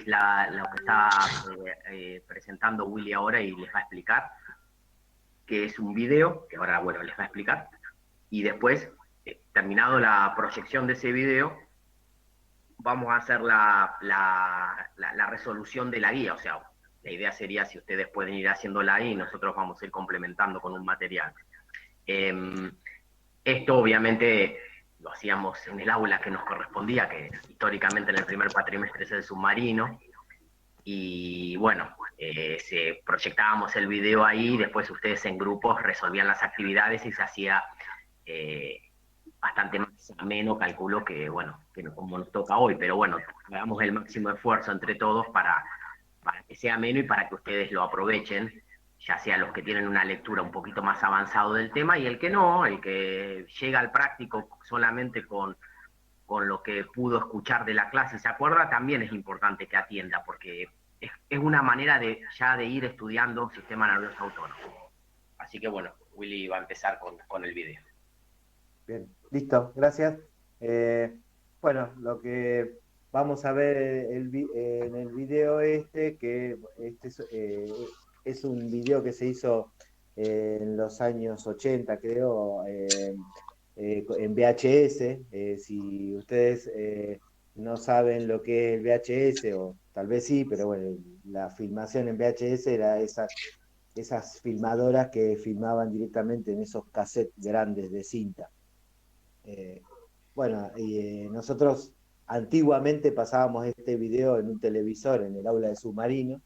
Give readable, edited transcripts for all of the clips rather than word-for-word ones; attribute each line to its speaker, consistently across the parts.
Speaker 1: lo que está presentando Willy ahora y les va a explicar, que es un video, que ahora, bueno, les va a explicar, y después, terminado la proyección de ese video, vamos a hacer la resolución de la guía, o sea, la idea sería si ustedes pueden ir haciéndola ahí y nosotros vamos a ir complementando con un material. Eh, Esto obviamente lo hacíamos en el aula que nos correspondía, que históricamente en el primer cuatrimestre es el submarino, y bueno, proyectábamos el video ahí, después ustedes en grupos resolvían las actividades y se hacía eh, bastante más ameno, calculo que, bueno, que como nos toca hoy, pero bueno, hagamos el máximo esfuerzo entre todos para que sea ameno y para que ustedes lo aprovechen, ya sea los que tienen una lectura un poquito más avanzado del tema y el que no, el que llega al práctico solamente con lo que pudo escuchar de la clase y se acuerda, también es importante que atienda, porque es una manera de ya de ir estudiando sistema nervioso autónomo. Así que bueno, Willy va a empezar con el video.
Speaker 2: Bien, listo, gracias. Eh, bueno, lo que vamos a ver en el video que es un video que se hizo en los años 80, creo, en VHS. Si ustedes no saben lo que es el VHS, o tal vez sí, pero bueno, la filmación en VHS era esas filmadoras que filmaban directamente en esos cassettes grandes de cinta. Eh, bueno, nosotros antiguamente pasábamos este video en un televisor en el aula de submarino.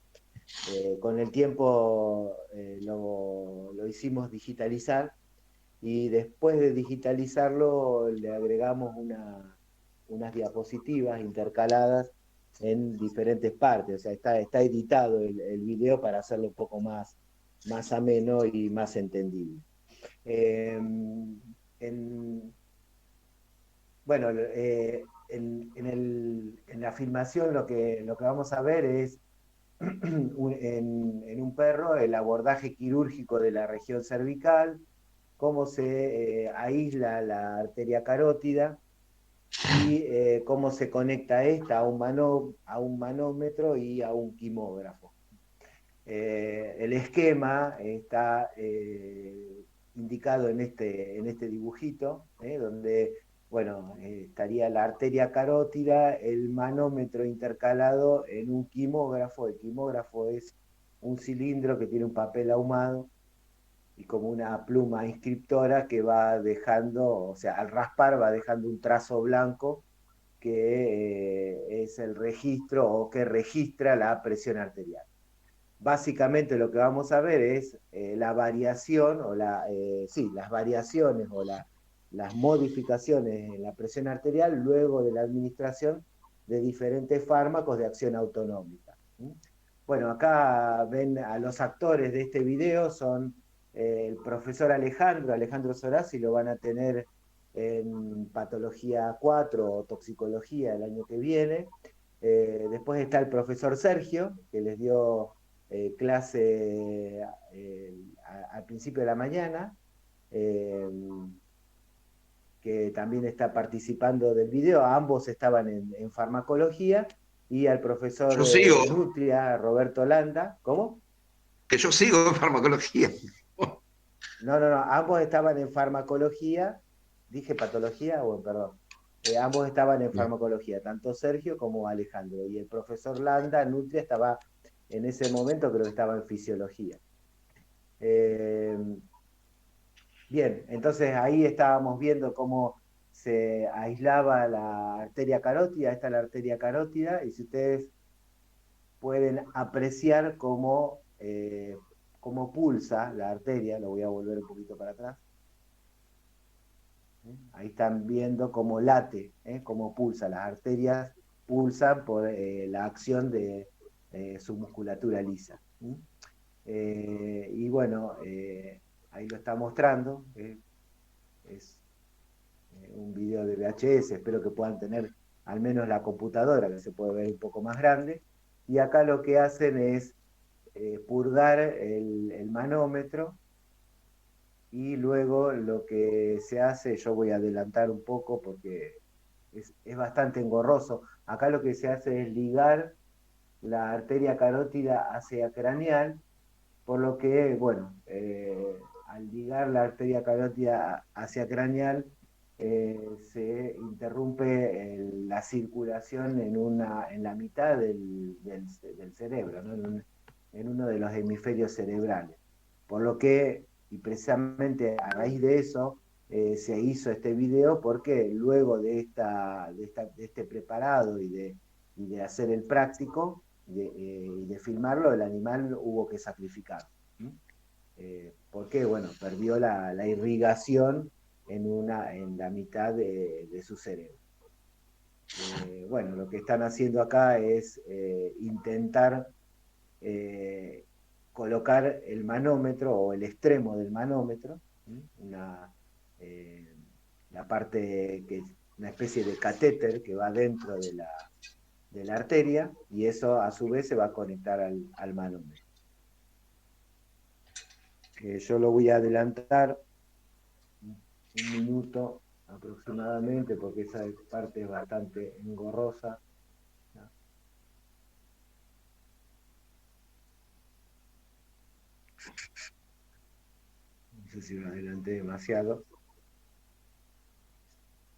Speaker 2: Con el tiempo lo hicimos digitalizar y después de digitalizarlo le agregamos unas diapositivas intercaladas en diferentes partes. O sea, está editado el video para hacerlo un poco más ameno y más entendible. Eh, en, bueno, en la filmación lo que vamos a ver es en un perro el abordaje quirúrgico de la región cervical, cómo se aísla la arteria carótida y cómo se conecta esta a un manómetro y a un quimógrafo. El esquema está indicado en este dibujito, donde bueno, estaría la arteria carótida, el manómetro intercalado en un quimógrafo. El quimógrafo es un cilindro que tiene un papel ahumado y como una pluma inscriptora que va dejando, o sea, al raspar va dejando un trazo blanco que es el registro o que registra la presión arterial. Básicamente lo que vamos a ver es la variación sí, las variaciones las modificaciones en la presión arterial luego de la administración de diferentes fármacos de acción autonómica. Bueno, acá ven a los actores de este video, son el profesor Alejandro Sorazzi, lo van a tener en patología 4 o toxicología el año que viene. Después está el profesor Sergio, que les dio clase al principio de la mañana, eh, que también está participando del video. Ambos estaban en farmacología, y al profesor
Speaker 3: Yo sigo,
Speaker 2: Nutria, Roberto Landa. ¿Cómo?
Speaker 3: que yo sigo en farmacología.
Speaker 2: No, no, no, ambos estaban en farmacología. ¿Dije patología o perdón? Ambos estaban en farmacología, tanto Sergio como Alejandro. Y el profesor Landa, Nutria, estaba en ese momento, creo que estaba en fisiología. Eh, Bien, entonces ahí estábamos viendo cómo se aislaba la arteria carótida. Esta es la arteria carótida, y si ustedes pueden apreciar cómo pulsa la arteria, lo voy a volver un poquito para atrás. Ahí están viendo cómo late, cómo pulsa. Las arterias pulsan por la acción de su musculatura lisa. Y bueno, ahí lo está mostrando. Es un video de VHS, espero que puedan tener al menos la computadora, que se puede ver un poco más grande. Y acá lo que hacen es purgar el manómetro, y luego lo que se hace, yo voy a adelantar un poco porque es bastante engorroso. Acá lo que se hace es ligar la arteria carótida hacia craneal, por lo que, bueno, al ligar la arteria carótida hacia craneal, se interrumpe la circulación en la mitad del cerebro, ¿no? En uno de los hemisferios cerebrales. Por lo que, y precisamente a raíz de eso, se hizo este video porque luego de este preparado y de hacer el práctico y de filmarlo, el animal hubo que sacrificarlo. Porque, bueno, perdió la irrigación en la mitad de su cerebro. Bueno, lo que están haciendo acá es intentar colocar el manómetro o el extremo del manómetro, una, eh, la parte que es una especie de catéter que va dentro de la arteria, y eso a su vez se va a conectar al manómetro. Yo lo voy a adelantar un minuto aproximadamente porque esa parte es bastante engorrosa. No sé si lo adelanté demasiado,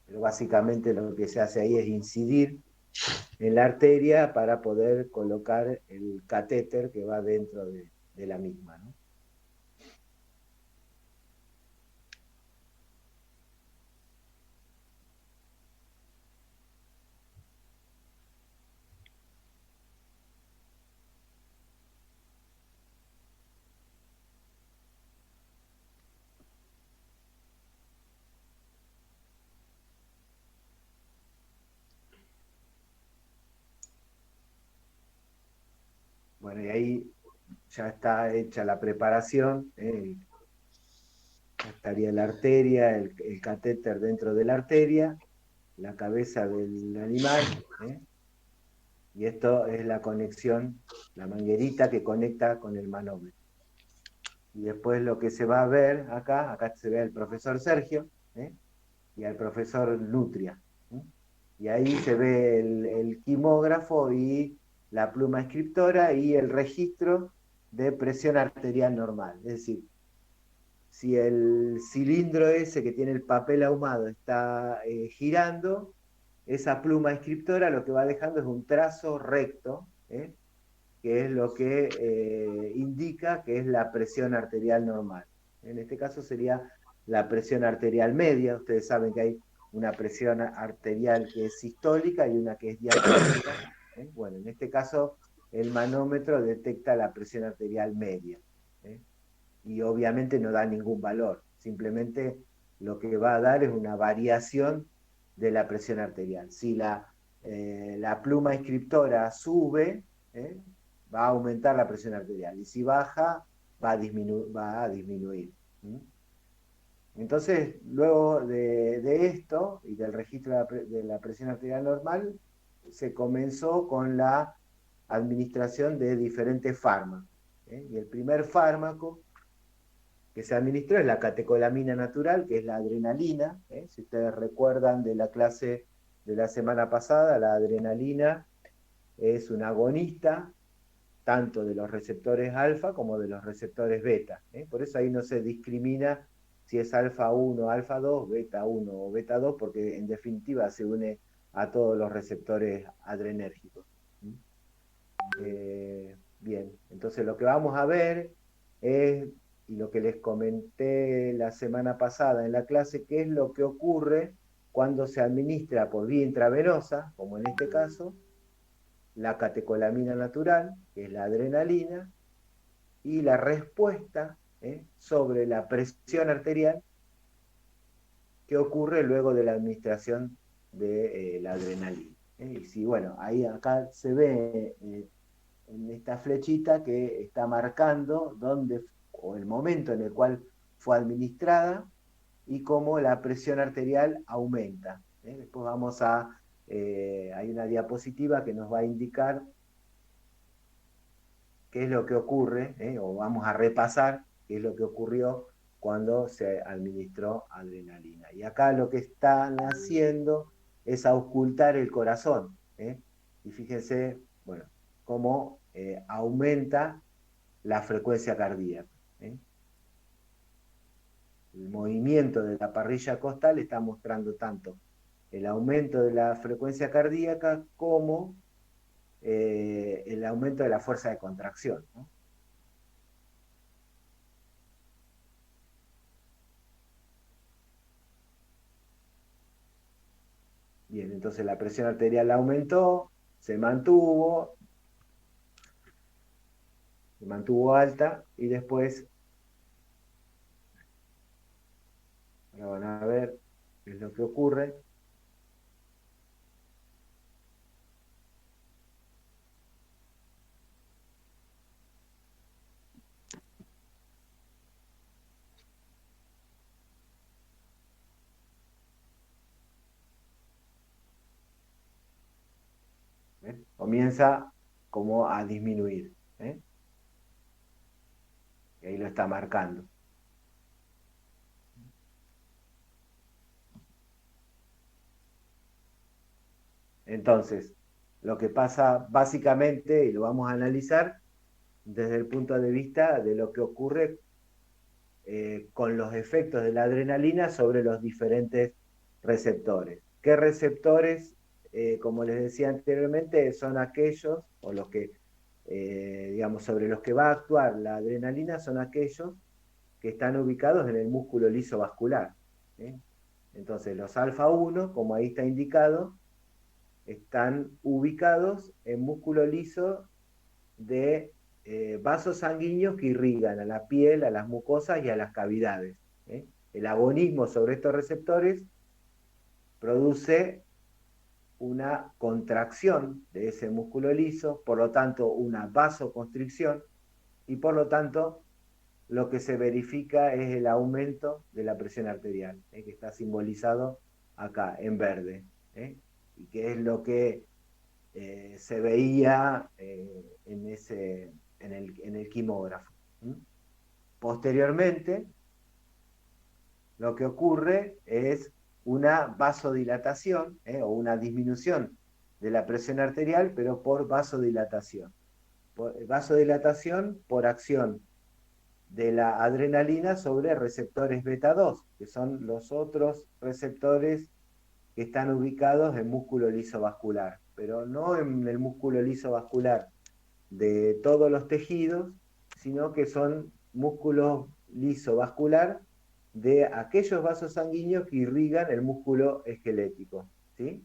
Speaker 2: pero básicamente lo que se hace ahí es incidir en la arteria para poder colocar el catéter que va dentro de la misma, ¿no? Bueno, y ahí ya está hecha la preparación, ya estaría la arteria, el catéter dentro de la arteria, la cabeza del animal, y esto es la conexión, la manguerita que conecta con el manómetro. Y después lo que se va a ver acá se ve al profesor Sergio, y al profesor Nutria. Y ahí se ve el quimógrafo y la pluma escriptora y el registro de presión arterial normal. Es decir, si el cilindro ese que tiene el papel ahumado está girando, esa pluma escriptora lo que va dejando es un trazo recto, que es lo que indica que es la presión arterial normal. En este caso sería la presión arterial media. Ustedes saben que hay una presión arterial que es sistólica y una que es diastólica. Bueno, en este caso el manómetro detecta la presión arterial media. ¿eh? Y obviamente no da ningún valor, simplemente lo que va a dar es una variación de la presión arterial. Si la pluma escriptora sube, ¿eh? va a aumentar la presión arterial, y si baja, va a disminuir. Entonces, luego de esto y del registro de la presión arterial normal, se comenzó con la administración de diferentes fármacos. Y el primer fármaco que se administró es la catecolamina natural, que es la adrenalina. Si ustedes recuerdan de la clase de la semana pasada, la adrenalina es un agonista tanto de los receptores alfa como de los receptores beta. Por eso ahí no se discrimina si es alfa 1, alfa 2, beta 1 o beta 2, porque en definitiva se une a todos los receptores adrenérgicos. Bien, entonces lo que vamos a ver es, y lo que les comenté la semana pasada en la clase, qué es lo que ocurre cuando se administra por vía intravenosa, como en este caso, la catecolamina natural, que es la adrenalina, y la respuesta sobre la presión arterial que ocurre luego de la administración de la adrenalina. Y si, bueno, ahí acá se ve en esta flechita que está marcando dónde, o el momento en el cual fue administrada y cómo la presión arterial aumenta. Después hay una diapositiva que nos va a indicar qué es lo que ocurre, o vamos a repasar qué es lo que ocurrió cuando se administró adrenalina. Y acá lo que están haciendo es auscultar el corazón. Y fíjense, bueno, cómo aumenta la frecuencia cardíaca. El movimiento de la parrilla costal está mostrando tanto el aumento de la frecuencia cardíaca como el aumento de la fuerza de contracción, ¿no? Bien, entonces la presión arterial aumentó, se mantuvo alta y después, ahora van a ver qué es lo que ocurre. Comienza como a disminuir. Y ahí lo está marcando. Entonces, lo que pasa básicamente, y lo vamos a analizar desde el punto de vista de lo que ocurre con los efectos de la adrenalina sobre los diferentes receptores. ¿Qué receptores, como les decía anteriormente, son aquellos, o los que, digamos, sobre los que va a actuar la adrenalina son aquellos que están ubicados en el músculo liso vascular? Entonces, los alfa 1, como ahí está indicado, están ubicados en músculo liso de vasos sanguíneos que irrigan a la piel, a las mucosas y a las cavidades. El agonismo sobre estos receptores produce una contracción de ese músculo liso, por lo tanto una vasoconstricción, y por lo tanto lo que se verifica es el aumento de la presión arterial, que está simbolizado acá en verde, y que es lo que se veía en el quimógrafo. Posteriormente, lo que ocurre es una vasodilatación, o una disminución de la presión arterial, pero por vasodilatación. Vasodilatación por acción de la adrenalina sobre receptores beta 2, que son los otros receptores que están ubicados en músculo liso vascular, pero no en el músculo liso vascular de todos los tejidos, sino que son músculos liso vascular de aquellos vasos sanguíneos que irrigan el músculo esquelético, ¿sí?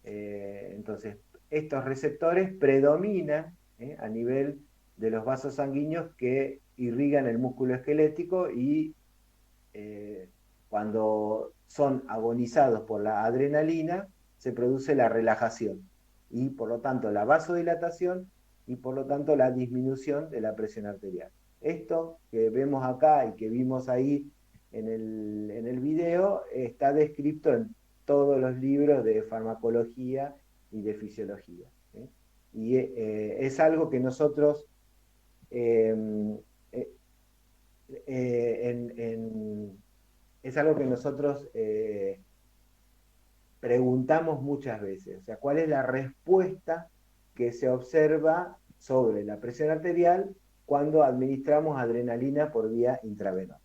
Speaker 2: Entonces, estos receptores predominan a nivel de los vasos sanguíneos que irrigan el músculo esquelético y cuando son agonizados por la adrenalina, se produce la relajación y por lo tanto la vasodilatación y por lo tanto la disminución de la presión arterial. Esto que vemos acá y que vimos ahí en el video está descrito en todos los libros de farmacología y de fisiología. Y es algo que nosotros eh, eh, es algo que nosotros preguntamos muchas veces. O sea, ¿cuál es la respuesta que se observa sobre la presión arterial cuando administramos adrenalina por vía intravenosa?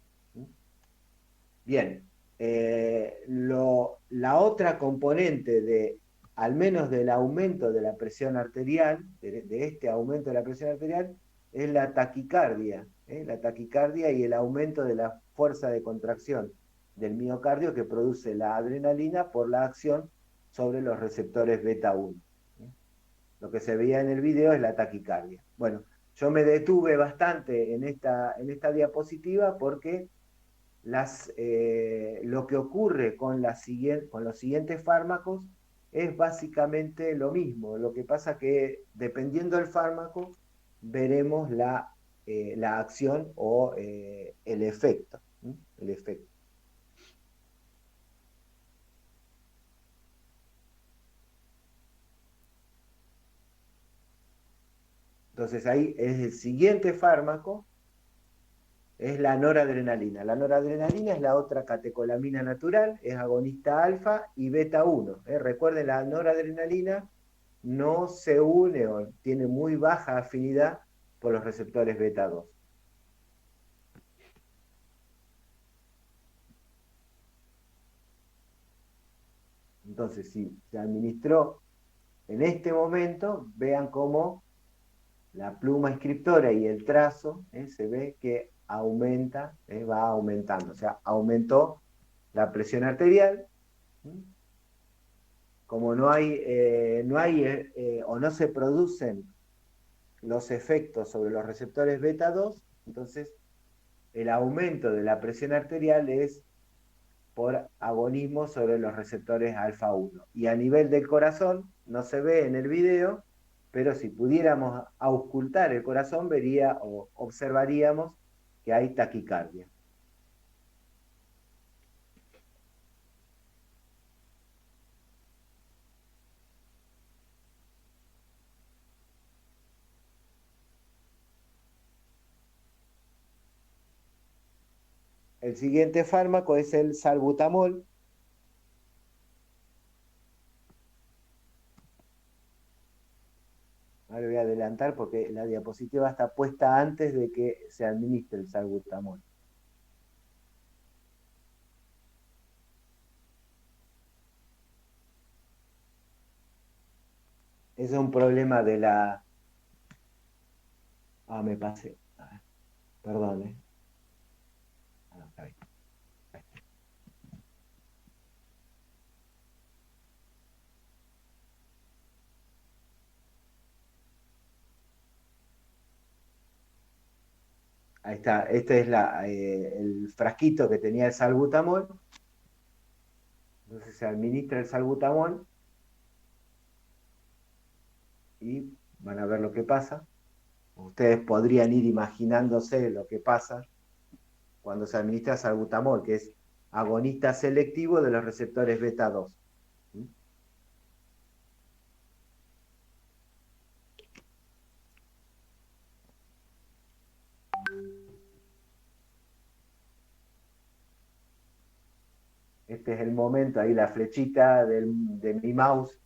Speaker 2: Bien, la otra componente al menos del aumento de la presión arterial, de este aumento de la presión arterial, es la taquicardia. La taquicardia y el aumento de la fuerza de contracción del miocardio que produce la adrenalina por la acción sobre los receptores beta 1. Lo que se veía en el video es la taquicardia. Bueno, yo me detuve bastante en esta diapositiva porque lo que ocurre con los siguientes fármacos es básicamente lo mismo. Lo que pasa que dependiendo del fármaco veremos la acción o el efecto. El efecto. Entonces ahí es el siguiente fármaco, es la noradrenalina. La noradrenalina es la otra catecolamina natural, es agonista alfa y beta 1. Recuerden, la noradrenalina no se une o tiene muy baja afinidad por los receptores beta 2. Entonces, si se administró en este momento, vean cómo la pluma escriptora y el trazo se ve que aumenta, va aumentando. O sea, aumentó la presión arterial. Como o no se producen los efectos sobre los receptores beta 2, entonces el aumento de la presión arterial es por agonismo sobre los receptores alfa 1. Y a nivel del corazón, no se ve en el video, pero si pudiéramos auscultar el corazón, observaríamos que hay taquicardia. El siguiente fármaco es el salbutamol. Ahora voy a adelantar porque la diapositiva está puesta antes de que se administre el salbutamol. Ese es un problema de la... me pasé. Perdón, está bien. Ahí está, este es el frasquito que tenía el salbutamol. Entonces se administra el salbutamol y van a ver lo que pasa. Ustedes podrían ir imaginándose lo que pasa cuando se administra salbutamol, que es agonista selectivo de los receptores beta 2. Este es el momento, ahí la flechita de mi mouse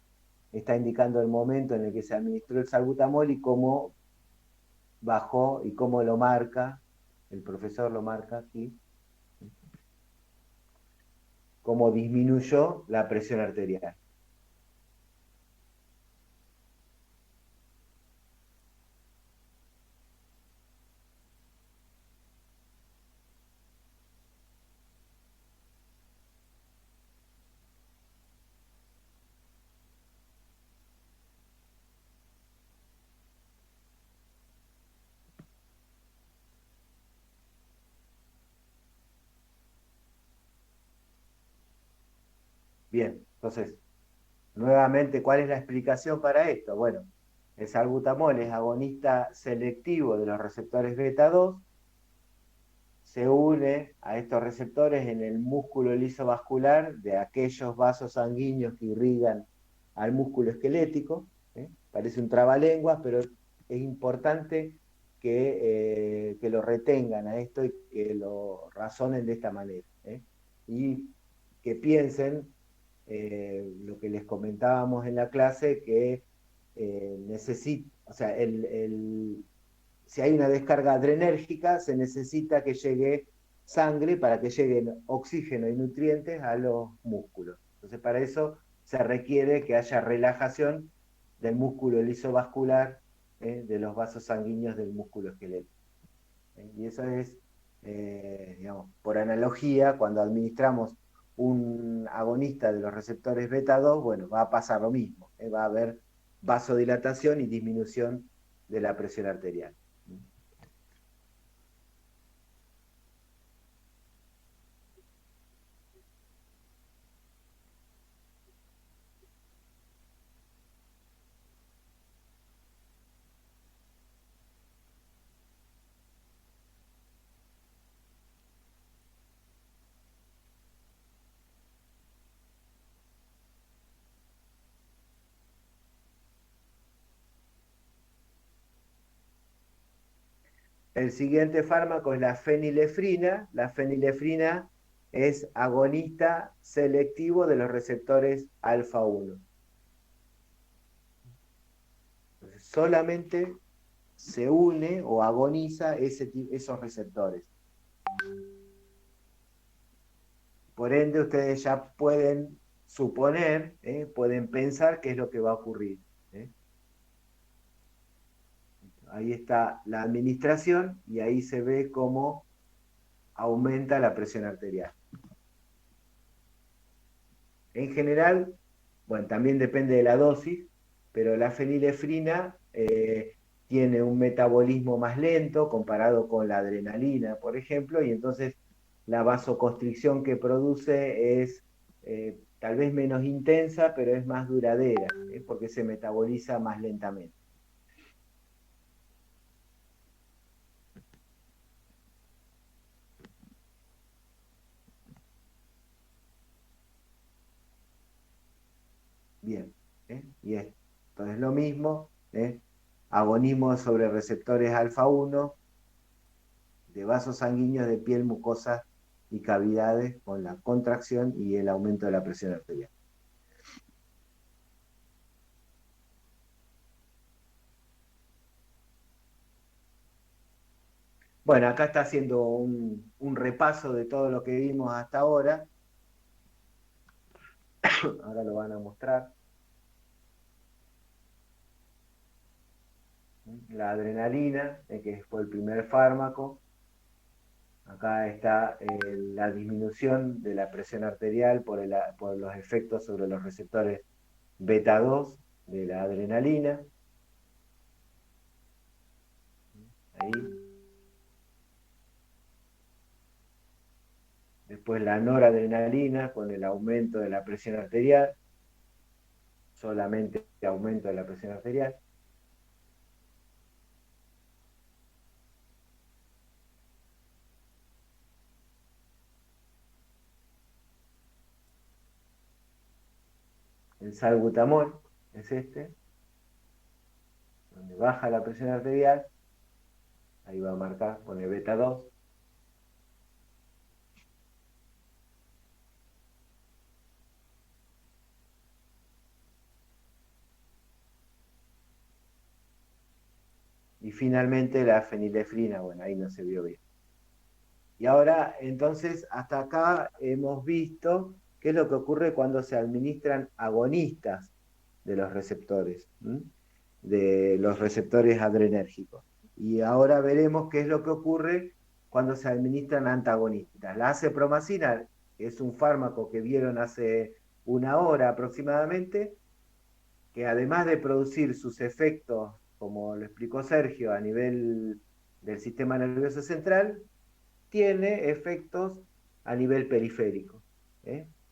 Speaker 2: está indicando el momento en el que se administró el salbutamol y cómo bajó y cómo lo marca, el profesor lo marca aquí, cómo disminuyó la presión arterial. Bien, entonces, nuevamente, ¿cuál es la explicación para esto? Bueno, el salbutamol es agonista selectivo de los receptores beta 2, se une a estos receptores en el músculo lisovascular de aquellos vasos sanguíneos que irrigan al músculo esquelético. Parece un trabalenguas, pero es importante que lo retengan a esto y que lo razonen de esta manera. Y que piensen lo que les comentábamos en la clase, que o sea, si hay una descarga adrenérgica, se necesita que llegue sangre para que lleguen oxígeno y nutrientes a los músculos. Entonces, para eso se requiere que haya relajación del músculo lisovascular, de los vasos sanguíneos del músculo esquelético. Y eso es, digamos, por analogía, cuando administramos un agonista de los receptores beta 2, bueno, va a pasar lo mismo, va a haber vasodilatación y disminución de la presión arterial. El siguiente fármaco es la fenilefrina. La fenilefrina es agonista selectivo de los receptores alfa 1. solamente se une o agoniza esos receptores. Por ende, ustedes ya pueden suponer, pueden pensar qué es lo que va a ocurrir. Ahí está la administración y ahí se ve cómo aumenta la presión arterial. En general, bueno, también depende de la dosis, pero la fenilefrina tiene un metabolismo más lento comparado con la adrenalina, por ejemplo, y entonces la vasoconstricción que produce es tal vez menos intensa, pero es más duradera, porque se metaboliza más lentamente. Bien, y esto es lo mismo, agonismo sobre receptores alfa 1 de vasos sanguíneos de piel, mucosa y cavidades con la contracción y el aumento de la presión arterial. Bueno, acá está haciendo un repaso de todo lo que vimos hasta ahora. Ahora lo van a mostrar. La adrenalina, que fue el primer fármaco. Acá está la disminución de la presión arterial por los efectos sobre los receptores beta 2 de la adrenalina. Ahí. Después la noradrenalina con el aumento de la presión arterial. Solamente aumento de la presión arterial. El salbutamol es este, donde baja la presión arterial. Ahí va a marcar, pone beta 2. Y finalmente la fenilefrina, bueno, ahí no se vio bien. Y ahora, entonces, hasta acá hemos visto qué es lo que ocurre cuando se administran agonistas de los receptores, de los receptores adrenérgicos. Y ahora veremos qué es lo que ocurre cuando se administran antagonistas. La acepromacina es un fármaco que vieron hace una hora aproximadamente, que además de producir sus efectos, como lo explicó Sergio, a nivel del sistema nervioso central, tiene efectos a nivel periférico.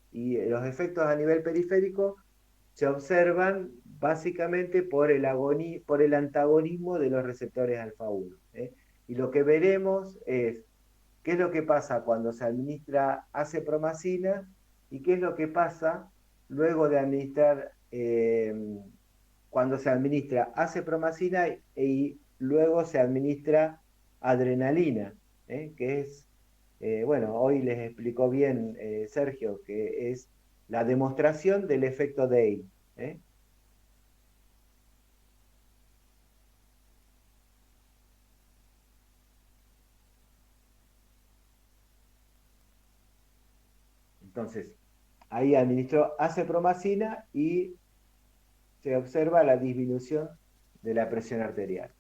Speaker 2: Y los efectos a nivel periférico se observan básicamente por el antagonismo de los receptores alfa 1. Y lo que veremos es qué es lo que pasa cuando se administra acepromacina y qué es lo que pasa luego de administrar, cuando se administra acepromacina y luego se administra adrenalina, que es, bueno, hoy les explicó bien Sergio, que es la demostración del efecto Day. Entonces, ahí administró acepromacina y se observa la disminución de la presión arterial.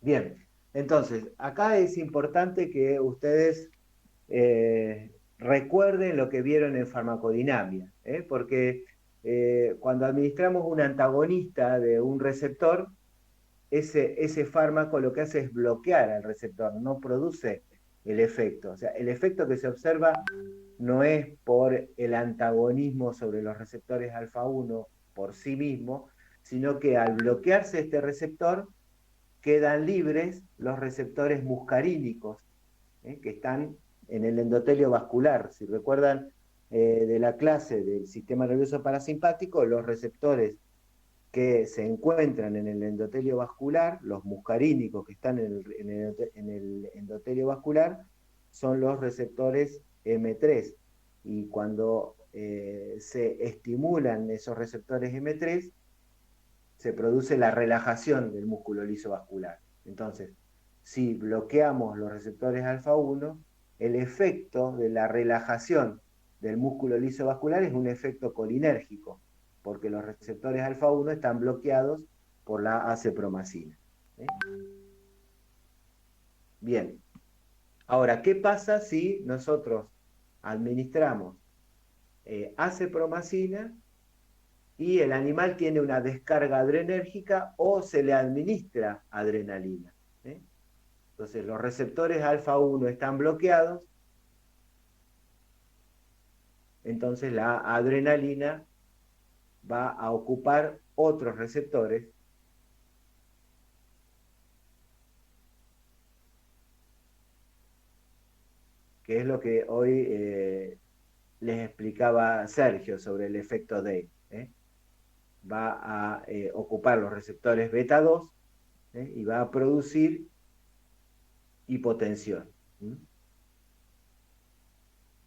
Speaker 2: Bien, entonces, acá es importante que ustedes recuerden lo que vieron en farmacodinamia, porque cuando administramos un antagonista de un receptor, ese fármaco lo que hace es bloquear al receptor, no produce el efecto. O sea, el efecto que se observa no es por el antagonismo sobre los receptores alfa 1 por sí mismo, sino que al bloquearse este receptor, quedan libres los receptores muscarínicos, que están en el endotelio vascular. Si recuerdan de la clase del sistema nervioso parasimpático, los receptores que se encuentran en el endotelio vascular, los muscarínicos que están en el endotelio vascular, son los receptores M3. Y cuando se estimulan esos receptores M3, se produce la relajación del músculo liso vascular. Entonces, si bloqueamos los receptores alfa 1, el efecto de la relajación del músculo liso vascular es un efecto colinérgico, porque los receptores alfa 1 están bloqueados por la acepromacina. Bien. Ahora, ¿qué pasa si nosotros administramos acepromacina y el animal tiene una descarga adrenérgica o se le administra adrenalina? Entonces, los receptores alfa 1 están bloqueados, entonces la adrenalina va a ocupar otros receptores que es lo que hoy les explicaba Sergio sobre el efecto D. Va a ocupar los receptores beta 2 y va a producir hipotensión.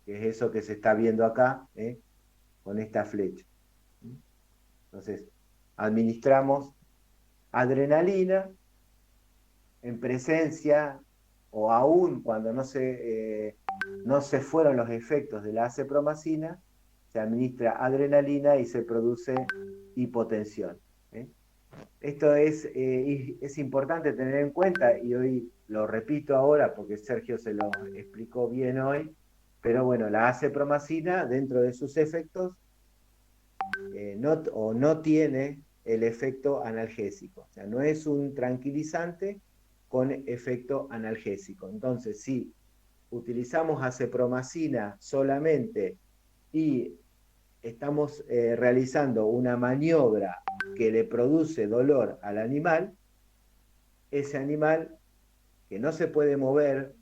Speaker 2: Que es eso que se está viendo acá con esta flecha. Entonces, administramos adrenalina en presencia o aún cuando no se fueron los efectos de la acepromacina, se administra adrenalina y se produce hipotensión. Esto es importante tener en cuenta y hoy lo repito ahora porque Sergio se lo explicó bien hoy, pero bueno, la acepromacina dentro de sus efectos no tiene el efecto analgésico, o sea, no es un tranquilizante con efecto analgésico. Entonces, si utilizamos acepromacina solamente y estamos realizando una maniobra que le produce dolor al animal, ese animal que no se puede mover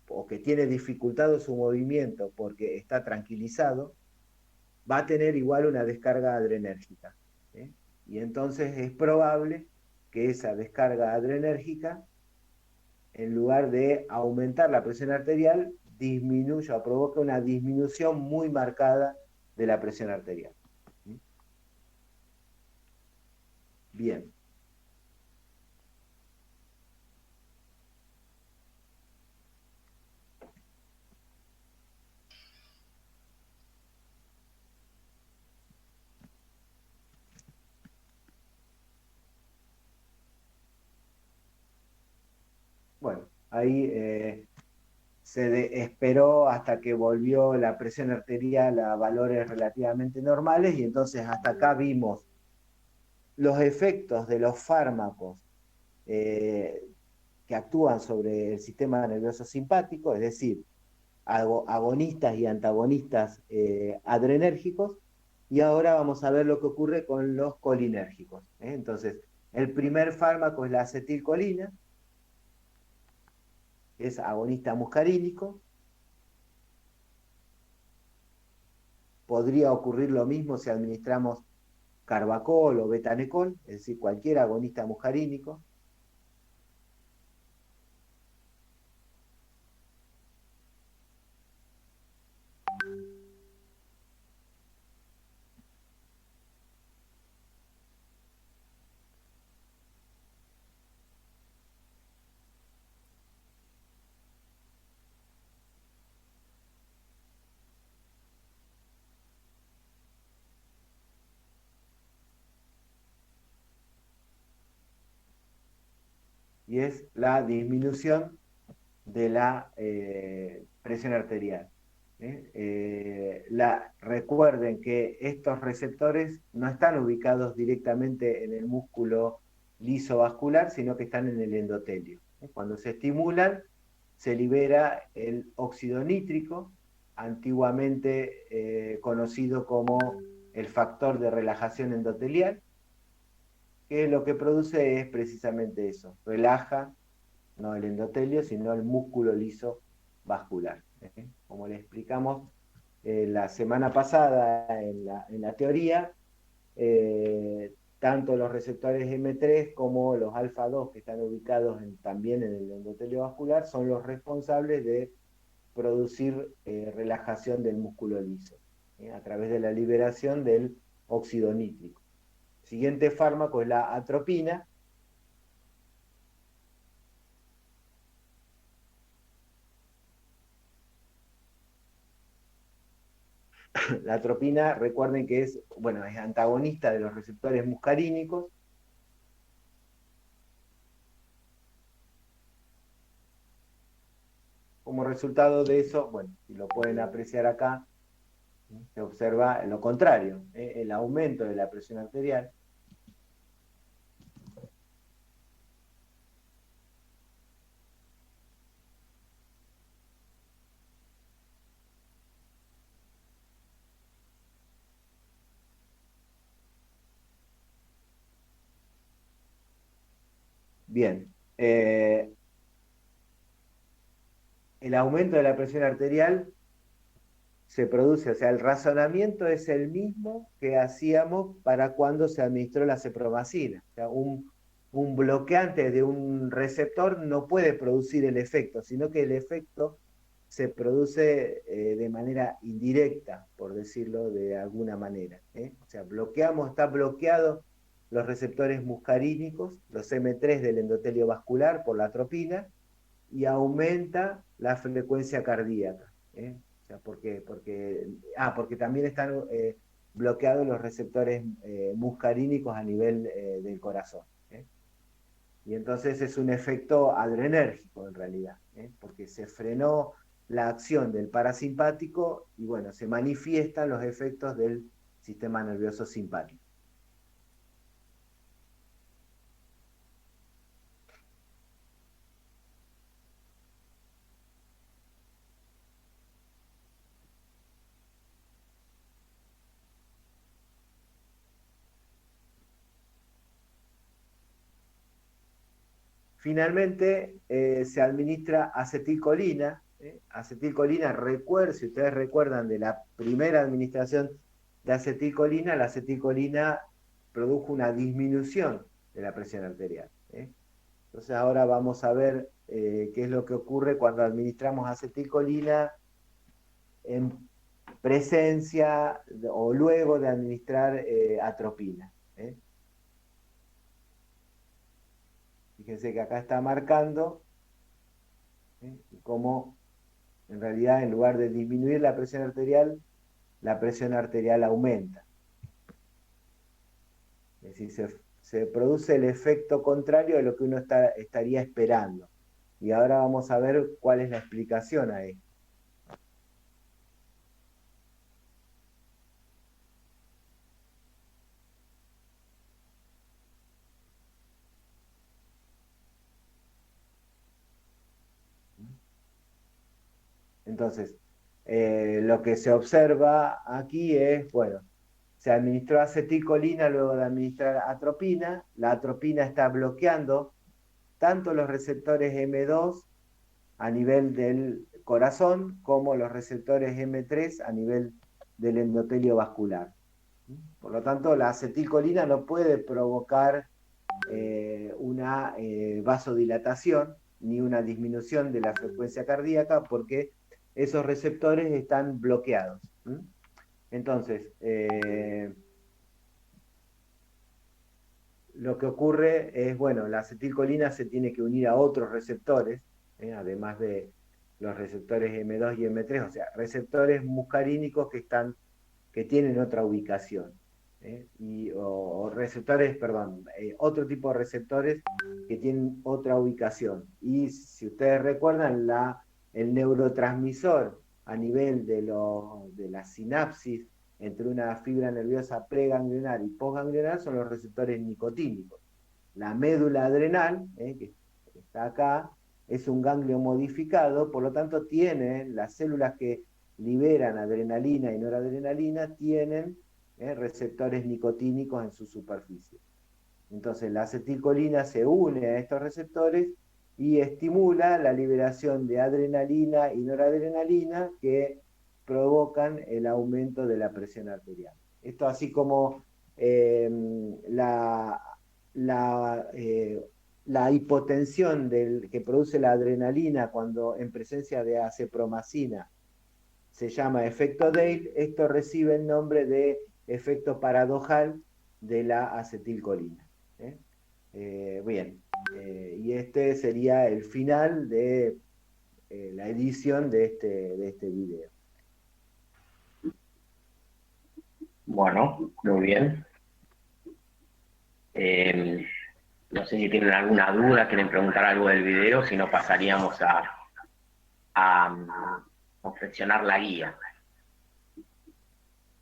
Speaker 2: o que tiene dificultado su movimiento porque está tranquilizado, va a tener igual una descarga adrenérgica. Y entonces es probable que esa descarga adrenérgica, en lugar de aumentar la presión arterial, disminuya o provoque una disminución muy marcada de la presión arterial. Bien. Bueno, ahí esperó hasta que volvió la presión arterial a valores relativamente normales y entonces hasta acá vimos los efectos de los fármacos que actúan sobre el sistema nervioso simpático, es decir, agonistas y antagonistas adrenérgicos, y ahora vamos a ver lo que ocurre con los colinérgicos. Entonces, el primer fármaco es la acetilcolina, que es agonista muscarínico. Podría ocurrir lo mismo si administramos carbacol o betanecol, es decir, cualquier agonista muscarínico. Y es la disminución de la presión arterial. Recuerden que estos receptores no están ubicados directamente en el músculo liso vascular, sino que están en el endotelio. Cuando se estimulan, se libera el óxido nítrico, antiguamente conocido como el factor de relajación endotelial, que lo que produce es precisamente eso, relaja no el endotelio, sino el músculo liso vascular. Como le explicamos la semana pasada en la teoría, tanto los receptores M3 como los alfa 2 que están ubicados también en el endotelio vascular son los responsables de producir relajación del músculo liso, a través de la liberación del óxido nítrico. El siguiente fármaco es la atropina. La atropina, recuerden que es, bueno, es antagonista de los receptores muscarínicos. Como resultado de eso, bueno, si lo pueden apreciar acá, se observa lo contrario, el aumento de la presión arterial. Bien, el aumento de la presión arterial se produce, o sea, el razonamiento es el mismo que hacíamos para cuando se administró la cepromacina. O sea, un bloqueante de un receptor no puede producir el efecto, sino que el efecto se produce de manera indirecta, por decirlo de alguna manera. O sea, está bloqueado los receptores muscarínicos, los M3 del endotelio vascular por la atropina, y aumenta la frecuencia cardíaca. O sea, porque también están bloqueados los receptores muscarínicos a nivel del corazón. Y entonces es un efecto adrenérgico en realidad, porque se frenó la acción del parasimpático y bueno, se manifiestan los efectos del sistema nervioso simpático. Finalmente se administra acetilcolina. Acetilcolina, si ustedes recuerdan de la primera administración de acetilcolina, la acetilcolina produjo una disminución de la presión arterial. Entonces ahora vamos a ver qué es lo que ocurre cuando administramos acetilcolina en presencia o luego de administrar atropina. Fíjense que acá está marcando cómo en realidad en lugar de disminuir la presión arterial aumenta. Es decir, se produce el efecto contrario de lo que uno estaría esperando. Y ahora vamos a ver cuál es la explicación a esto. Entonces, lo que se observa aquí es, bueno, se administró acetilcolina luego de administrar atropina. La atropina está bloqueando tanto los receptores M2 a nivel del corazón como los receptores M3 a nivel del endotelio vascular. Por lo tanto, la acetilcolina no puede provocar una vasodilatación ni una disminución de la frecuencia cardíaca porque esos receptores están bloqueados. Entonces, lo que ocurre es, bueno, la acetilcolina se tiene que unir a otros receptores, además de los receptores M2 y M3, o sea, receptores muscarínicos que tienen otra ubicación. O receptores, perdón, otro tipo de receptores que tienen otra ubicación. Y si ustedes recuerdan, el neurotransmisor a nivel de la sinapsis entre una fibra nerviosa preganglionar y postganglionar son los receptores nicotínicos. La médula adrenal, que está acá, es un ganglio modificado, por lo tanto tiene las células que liberan adrenalina y noradrenalina, tienen receptores nicotínicos en su superficie. Entonces la acetilcolina se une a estos receptores y estimula la liberación de adrenalina y noradrenalina que provocan el aumento de la presión arterial. Esto así como la, la hipotensión que produce la adrenalina cuando en presencia de acepromacina se llama efecto Dale, esto recibe el nombre de efecto paradojal de la acetilcolina. Bien, y este sería el final de la edición de este video.
Speaker 1: Bueno, muy bien. No sé si tienen alguna duda, quieren preguntar algo del video, si no pasaríamos a confeccionar la guía.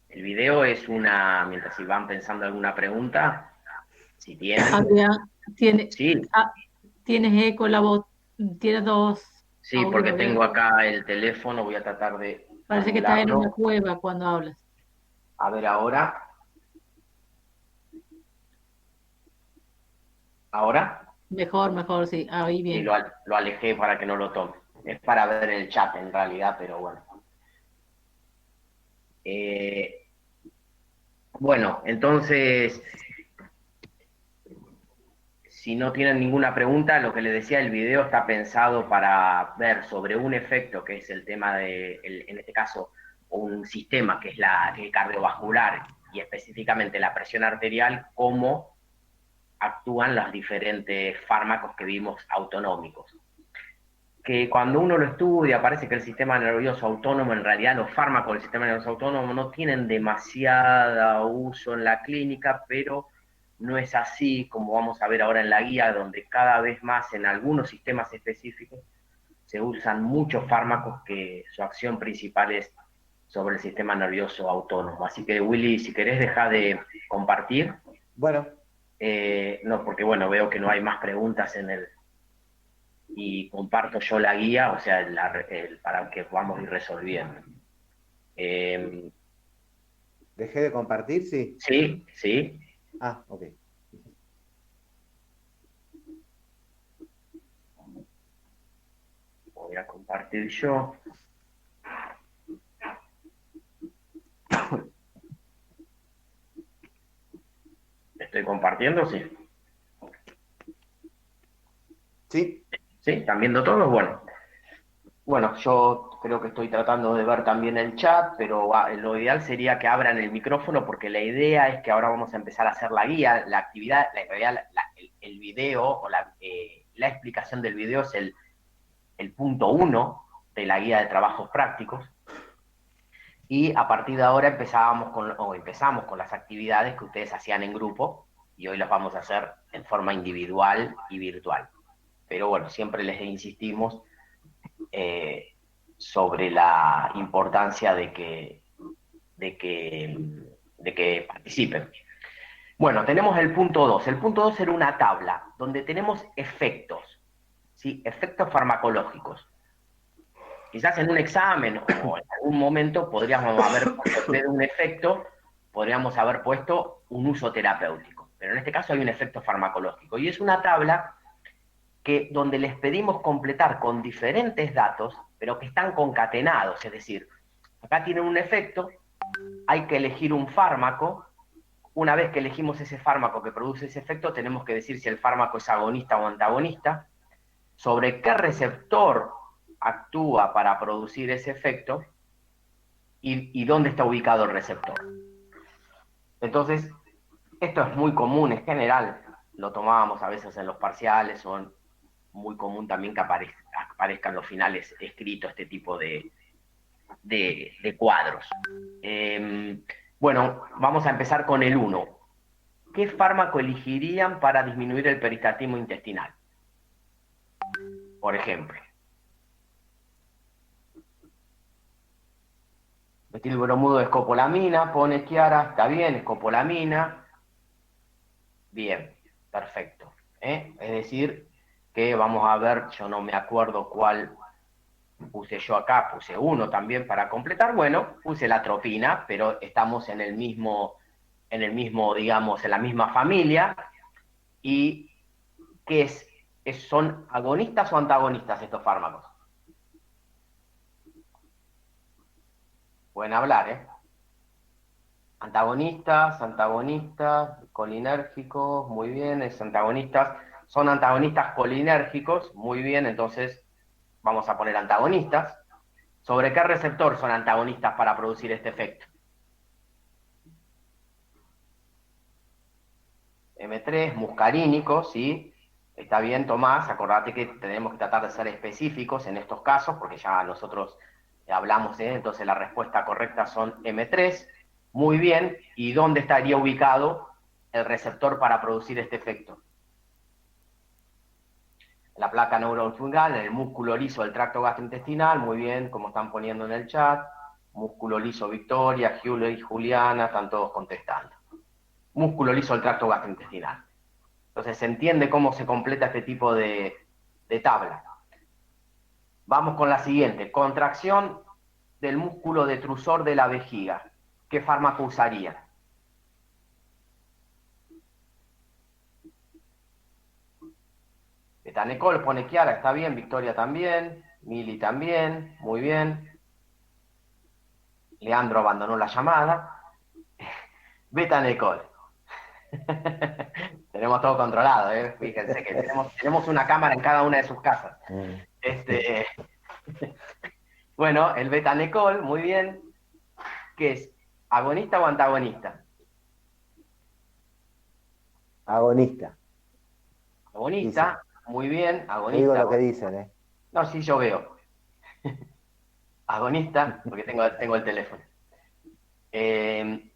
Speaker 1: El video es mientras si van pensando alguna pregunta, si tienen.
Speaker 4: Adrián,
Speaker 1: Sí,
Speaker 4: tienes eco la voz, tienes dos
Speaker 1: sí,
Speaker 4: audios,
Speaker 1: porque
Speaker 4: ¿verdad?
Speaker 1: tengo acá el teléfono, voy a tratar de
Speaker 4: Parece que estás en
Speaker 1: anularlo.
Speaker 4: una cueva cuando hablas.
Speaker 1: A ver ahora. ¿Ahora?
Speaker 4: Mejor, sí, ahí
Speaker 1: Sí,
Speaker 4: bien.
Speaker 1: lo alejé para que no lo tome. Es para ver el chat en realidad, pero bueno. Bueno, entonces, si no tienen ninguna pregunta, lo que les decía, el video está pensado para ver sobre un efecto, que es el tema de, en este caso, un sistema que es el cardiovascular y específicamente la presión arterial, cómo actúan los diferentes fármacos que vimos autonómicos. Que cuando uno lo estudia parece que el sistema nervioso autónomo, en realidad los fármacos del sistema nervioso autónomo no tienen demasiado uso en la clínica, pero no es así, como vamos a ver ahora en la guía, donde cada vez más en algunos sistemas específicos se usan muchos fármacos que su acción principal es sobre el sistema nervioso autónomo. Así que Willy, si querés dejar de compartir.
Speaker 2: Bueno.
Speaker 1: No, porque bueno, veo que no hay más preguntas y comparto yo la guía, o sea, para que podamos ir resolviendo.
Speaker 2: ¿Dejé de compartir? Sí.
Speaker 1: Sí, sí.
Speaker 2: Ah, ok.
Speaker 1: Voy a compartir yo. ¿Estoy compartiendo? Sí.
Speaker 2: Sí.
Speaker 1: ¿Sí? ¿Están viendo todos? Bueno, yo creo que estoy tratando de ver también el chat, pero lo ideal sería que abran el micrófono porque la idea es que ahora vamos a empezar a hacer la guía, la actividad, en realidad el video o la explicación del video es el punto 1 de la guía de trabajos prácticos. Y a partir de ahora empezamos con las actividades que ustedes hacían en grupo y hoy las vamos a hacer en forma individual y virtual. Pero bueno, siempre les insistimos sobre la importancia de que participen. Bueno, tenemos el punto 2. El punto 2 era una tabla donde tenemos efectos, ¿sí? Efectos farmacológicos. Quizás en un examen o en algún momento podríamos haber puesto, en vez de un efecto, podríamos haber puesto un uso terapéutico. Pero en este caso hay un efecto farmacológico. Y es una tabla donde les pedimos completar con diferentes datos, pero que están concatenados. Es decir, acá tienen un efecto, hay que elegir un fármaco. Una vez que elegimos ese fármaco que produce ese efecto, tenemos que decir si el fármaco es agonista o antagonista, sobre qué receptor actúa para producir ese efecto y dónde está ubicado el receptor. Entonces, esto es muy común en general, lo tomábamos a veces en los parciales, son muy común también que aparezcan los finales escritos este tipo de cuadros. Bueno, vamos a empezar con el 1. ¿Qué fármaco elegirían para disminuir el peristaltismo intestinal? Por ejemplo. Metilbromuro de escopolamina, pone Chiara, está bien, escopolamina. Bien, perfecto. Es decir, que vamos a ver, yo no me acuerdo cuál puse yo acá, puse uno también para completar, bueno, puse la atropina, pero estamos en el mismo, digamos, en la misma familia, y ¿qué son agonistas o antagonistas estos fármacos? Pueden hablar, ¿eh? Antagonistas, colinérgicos, muy bien, es antagonistas, son antagonistas colinérgicos, muy bien, entonces vamos a poner antagonistas. ¿Sobre qué receptor son antagonistas para producir este efecto? M3, muscarínico, ¿sí? Está bien, Tomás, acordate que tenemos que tratar de ser específicos en estos casos, porque ya nosotros hablamos, entonces la respuesta correcta son M3. Muy bien, ¿y dónde estaría ubicado el receptor para producir este efecto? La placa neurofungal, en el músculo liso del tracto gastrointestinal, muy bien, como están poniendo en el chat. Músculo liso Victoria, Julio y Juliana, están todos contestando. Músculo liso del tracto gastrointestinal. Entonces se entiende cómo se completa este tipo de tabla. Vamos con la siguiente. Contracción del músculo detrusor de la vejiga. ¿Qué fármaco usaría? Betanecol pone Chiara, está bien. Victoria también. Mili también. Muy bien. Leandro abandonó la llamada. Betanecol. Tenemos todo controlado, ¿eh? Fíjense que tenemos una cámara en cada una de sus casas. Bueno, el betanecol, muy bien. ¿Qué es? ¿Agonista o antagonista?
Speaker 2: Agonista.
Speaker 1: Agonista,
Speaker 2: Dice.
Speaker 1: muy bien,
Speaker 2: Yo
Speaker 1: agonista.
Speaker 2: digo lo que dicen, ¿eh?
Speaker 1: No, sí, yo veo. Agonista, porque tengo el teléfono.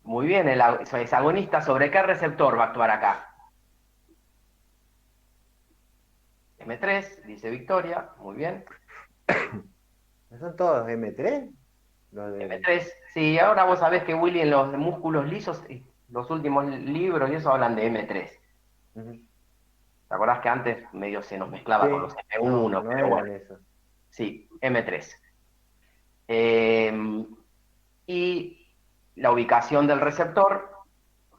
Speaker 1: Muy bien, es agonista. ¿Sobre qué receptor va a actuar acá? M3, dice Victoria, muy bien.
Speaker 2: ¿No son todos M3?
Speaker 1: M3, sí, ahora vos sabés que Willy en los músculos lisos, los últimos libros y eso hablan de M3. ¿Te acordás que antes medio se nos mezclaba con los M1,
Speaker 2: no
Speaker 1: pero
Speaker 2: eran
Speaker 1: bueno?
Speaker 2: esos.
Speaker 1: Sí, M3. Y la ubicación del receptor,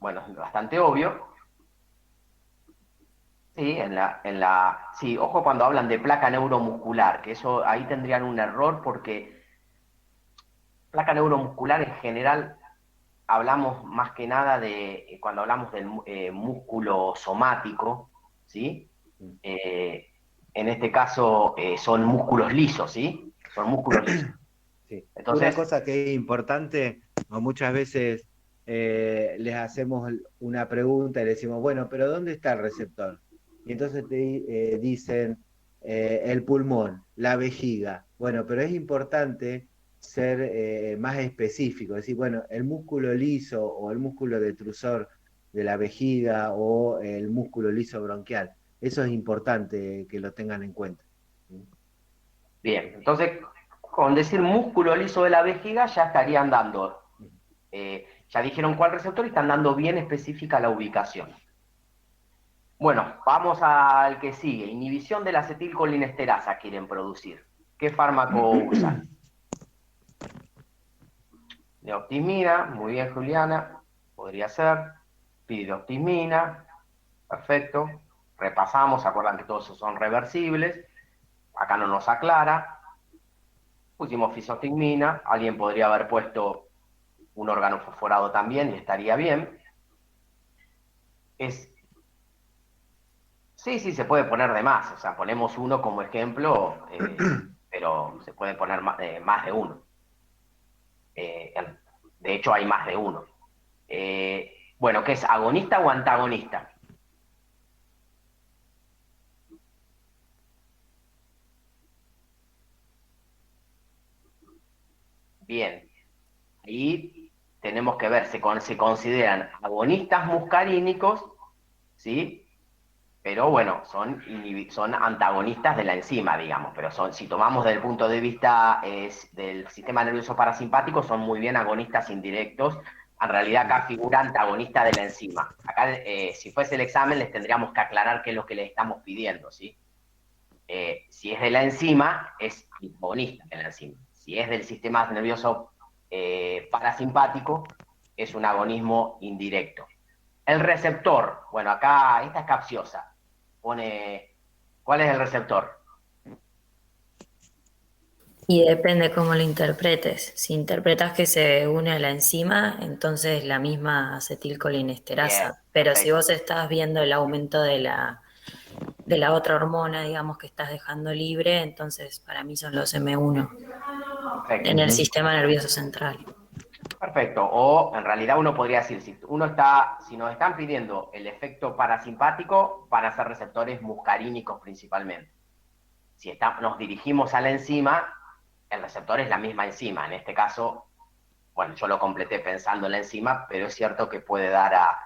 Speaker 1: bueno, es bastante obvio. Sí, sí, ojo cuando hablan de placa neuromuscular, que eso ahí tendrían un error porque placa neuromuscular en general hablamos más que nada de, cuando hablamos del músculo somático, ¿sí? En este caso son músculos lisos, ¿sí? Son músculos lisos.
Speaker 2: Sí.
Speaker 1: Entonces,
Speaker 2: una cosa que es importante, o muchas veces les hacemos una pregunta y le decimos, bueno, pero ¿dónde está el receptor? Y entonces te dicen el pulmón, la vejiga. Bueno, pero es importante ser más específico, decir, bueno, el músculo liso o el músculo detrusor de la vejiga o el músculo liso bronquial. Eso es importante que lo tengan en cuenta.
Speaker 1: bien, entonces con decir músculo liso de la vejiga ya estarían dando, ya dijeron cuál receptor y están dando bien específica la ubicación. Bueno, vamos al que sigue. Inhibición de la acetilcolinesterasa quieren producir. ¿Qué fármaco usan? Neoptimina, muy bien Juliana, podría ser. Piridoximina, perfecto. Repasamos, se acuerdan que todos esos son reversibles. Acá no nos aclara. Pusimos fisostigmina, alguien podría haber puesto un órgano fosforado también y estaría bien. Sí, se puede poner de más, o sea, ponemos uno como ejemplo, pero se puede poner más de uno. De hecho, hay más de uno. Bueno, ¿qué es? ¿Agonista o antagonista? Bien. Ahí tenemos que ver, se consideran agonistas muscarínicos, ¿sí? Pero bueno, son antagonistas de la enzima, digamos, pero si tomamos desde el punto de vista del sistema nervioso parasimpático, son muy bien agonistas indirectos. En realidad acá figura antagonista de la enzima. Acá, si fuese el examen, les tendríamos que aclarar qué es lo que les estamos pidiendo, ¿sí? Si es de la enzima, es agonista de la enzima. Si es del sistema nervioso parasimpático, es un agonismo indirecto. El receptor, bueno, acá esta es capciosa. Pone, ¿cuál es el receptor?
Speaker 5: Y depende cómo lo interpretes. Si interpretas que se une a la enzima, entonces la misma
Speaker 1: Bien,
Speaker 5: acetilcolinesterasa. Pero si
Speaker 1: perfecto.
Speaker 5: vos estás viendo el aumento de la otra hormona, digamos, que estás dejando libre, entonces para mí son los M1
Speaker 1: Perfecto.
Speaker 5: en el sistema nervioso central.
Speaker 1: Perfecto. O en realidad uno podría decir, si nos están pidiendo el efecto parasimpático, van a ser receptores muscarínicos principalmente. Si nos dirigimos a la enzima, el receptor es la misma enzima. En este caso, bueno, yo lo completé pensando en la enzima, pero es cierto que puede dar a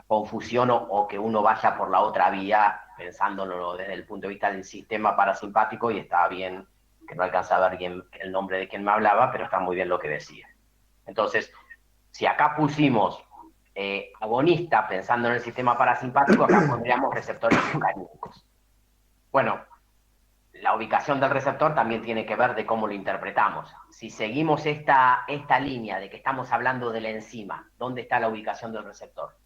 Speaker 1: confusión o que uno vaya por la otra vía pensándolo desde el punto de vista del sistema parasimpático, y estaba bien que no alcanzaba a ver el nombre de quien me hablaba, pero está muy bien lo que decía. Entonces, si acá pusimos agonista pensando en el sistema parasimpático, acá pondríamos receptores muscarínicos. Bueno, la ubicación del receptor también tiene que ver de cómo lo interpretamos. Si seguimos esta línea de que estamos hablando de la enzima, ¿dónde está la ubicación del receptor?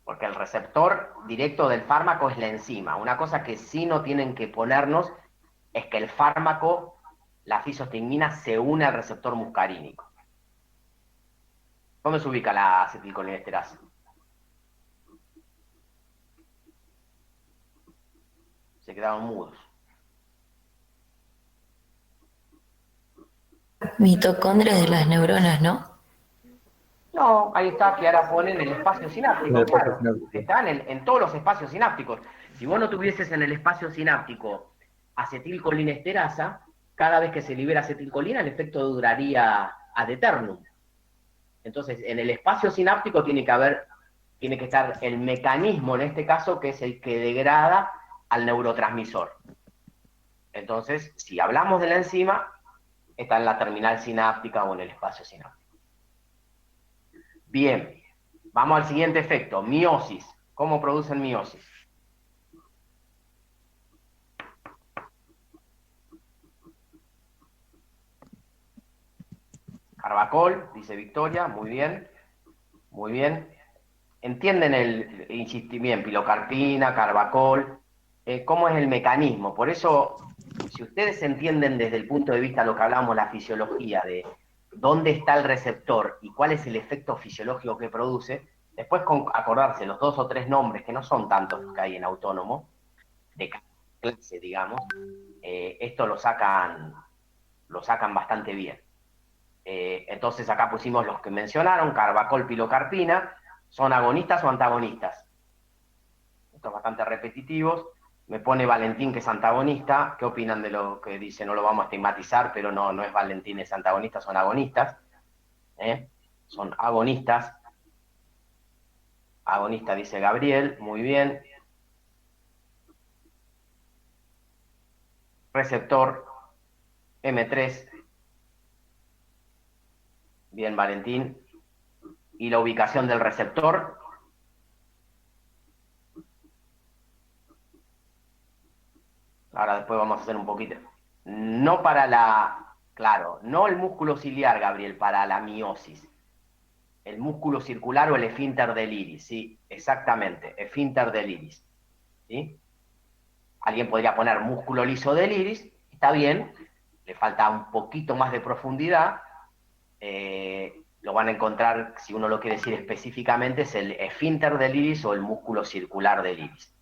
Speaker 1: Porque el receptor directo del fármaco es la enzima. Una cosa que sí no tienen que ponernos es que el fármaco, la fisostigmina, se une al receptor muscarínico. ¿Dónde se ubica la acetilcolinesterasa? Se quedaron mudos.
Speaker 5: Mitocondrias de las neuronas, ¿no?
Speaker 1: No, ahí está, que ahora ponen el espacio sináptico,
Speaker 6: En el
Speaker 1: claro.
Speaker 6: espacio sináptico.
Speaker 1: Está en todos los espacios sinápticos. Si vos no tuvieses en el espacio sináptico acetilcolinesterasa, cada vez que se libera acetilcolina, el efecto duraría ad eternum. Entonces, en el espacio sináptico tiene que estar el mecanismo, en este caso, que es el que degrada al neurotransmisor. Entonces, si hablamos de la enzima, está en la terminal sináptica o en el espacio sináptico. Bien, vamos al siguiente efecto, miosis. ¿Cómo producen miosis? Carbacol, dice Victoria, muy bien, muy bien. ¿Entienden bien, pilocarpina, carbacol? ¿Cómo es el mecanismo? Por eso, si ustedes entienden desde el punto de vista de lo que hablamos, la fisiología, de dónde está el receptor y cuál es el efecto fisiológico que produce, después con acordarse los 2 o 3 nombres, que no son tantos los que hay en autónomo, de clase, digamos, esto lo sacan bastante bien. Entonces acá pusimos los que mencionaron, carbacol, pilocarpina. ¿Son agonistas o antagonistas? Estos bastante repetitivos. Me pone Valentín que es antagonista. ¿Qué opinan de lo que dice? No lo vamos a estigmatizar, pero no es Valentín, es antagonista, son agonistas. Son agonistas. Agonista, dice Gabriel, muy bien. Receptor M3. Bien, Valentín. ¿Y la ubicación del receptor? Ahora después vamos a hacer un poquito. No para no el músculo ciliar, Gabriel, para la miosis. El músculo circular o el esfínter del iris, sí, exactamente, esfínter del iris. ¿Sí? Alguien podría poner músculo liso del iris, está bien, le falta un poquito más de profundidad. Lo van a encontrar, si uno lo quiere decir específicamente, es el esfínter del iris o el músculo circular del iris.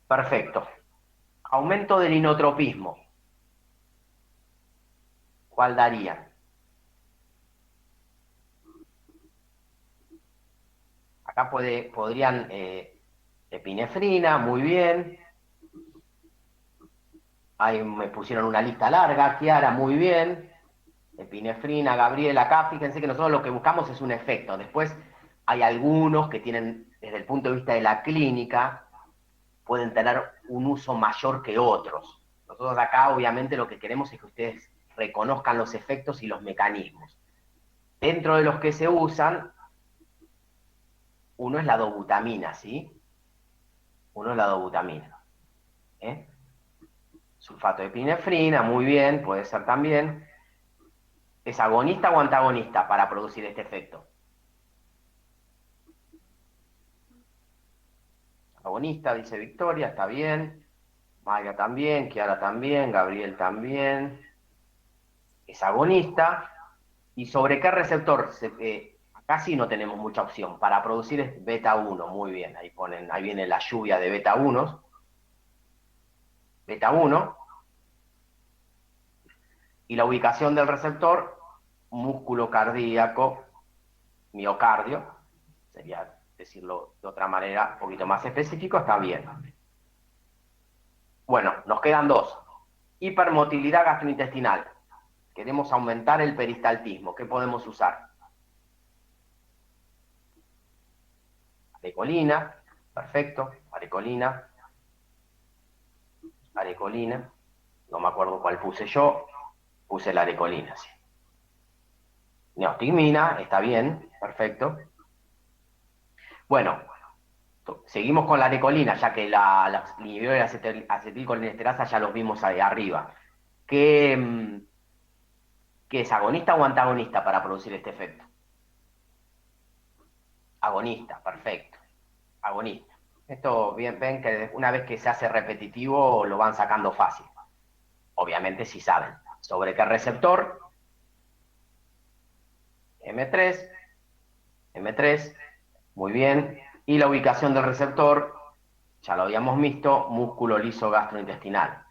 Speaker 1: Perfecto. Aumento del inotropismo. ¿Cuál darían? Acá podrían epinefrina, muy bien. Ahí me pusieron una lista larga, Kiara, muy bien. Epinefrina, Gabriela, acá fíjense que nosotros lo que buscamos es un efecto. Después hay algunos que tienen, desde el punto de vista de la clínica, pueden tener un uso mayor que otros. Nosotros acá obviamente lo que queremos es que ustedes reconozcan los efectos y los mecanismos. Dentro de los que se usan, Uno es la dobutamina, ¿sí? Uno es la dobutamina. Sulfato de epinefrina, muy bien, puede ser también. ¿Es agonista o antagonista para producir este efecto? Agonista, dice Victoria, está bien. Maya también, Kiara también, Gabriel también. Es agonista. ¿Y sobre qué receptor? Acá sí no tenemos mucha opción. Para producir es beta 1, muy bien. Ahí viene la lluvia de beta 1. Beta 1. Y la ubicación del receptor, músculo cardíaco, miocardio. Sería decirlo de otra manera, un poquito más específico, está bien. Bueno, nos quedan dos. Hipermotilidad gastrointestinal. Queremos aumentar el peristaltismo. ¿Qué podemos usar? Arecolina, perfecto. Arecolina. Arecolina. No me acuerdo cuál puse yo. Puse la arecolina, sí. Neostigmina, está bien, perfecto. Bueno, seguimos con la arecolina, ya que los inhibidores de acetilcolinesterasa ya los vimos ahí arriba. ¿Qué es agonista o antagonista para producir este efecto? Agonista, perfecto. Agonista. Esto bien, ven que una vez que se hace repetitivo lo van sacando fácil. Obviamente si saben. ¿Sobre qué receptor? M3. M3. Muy bien. Y la ubicación del receptor, ya lo habíamos visto, músculo liso gastrointestinal.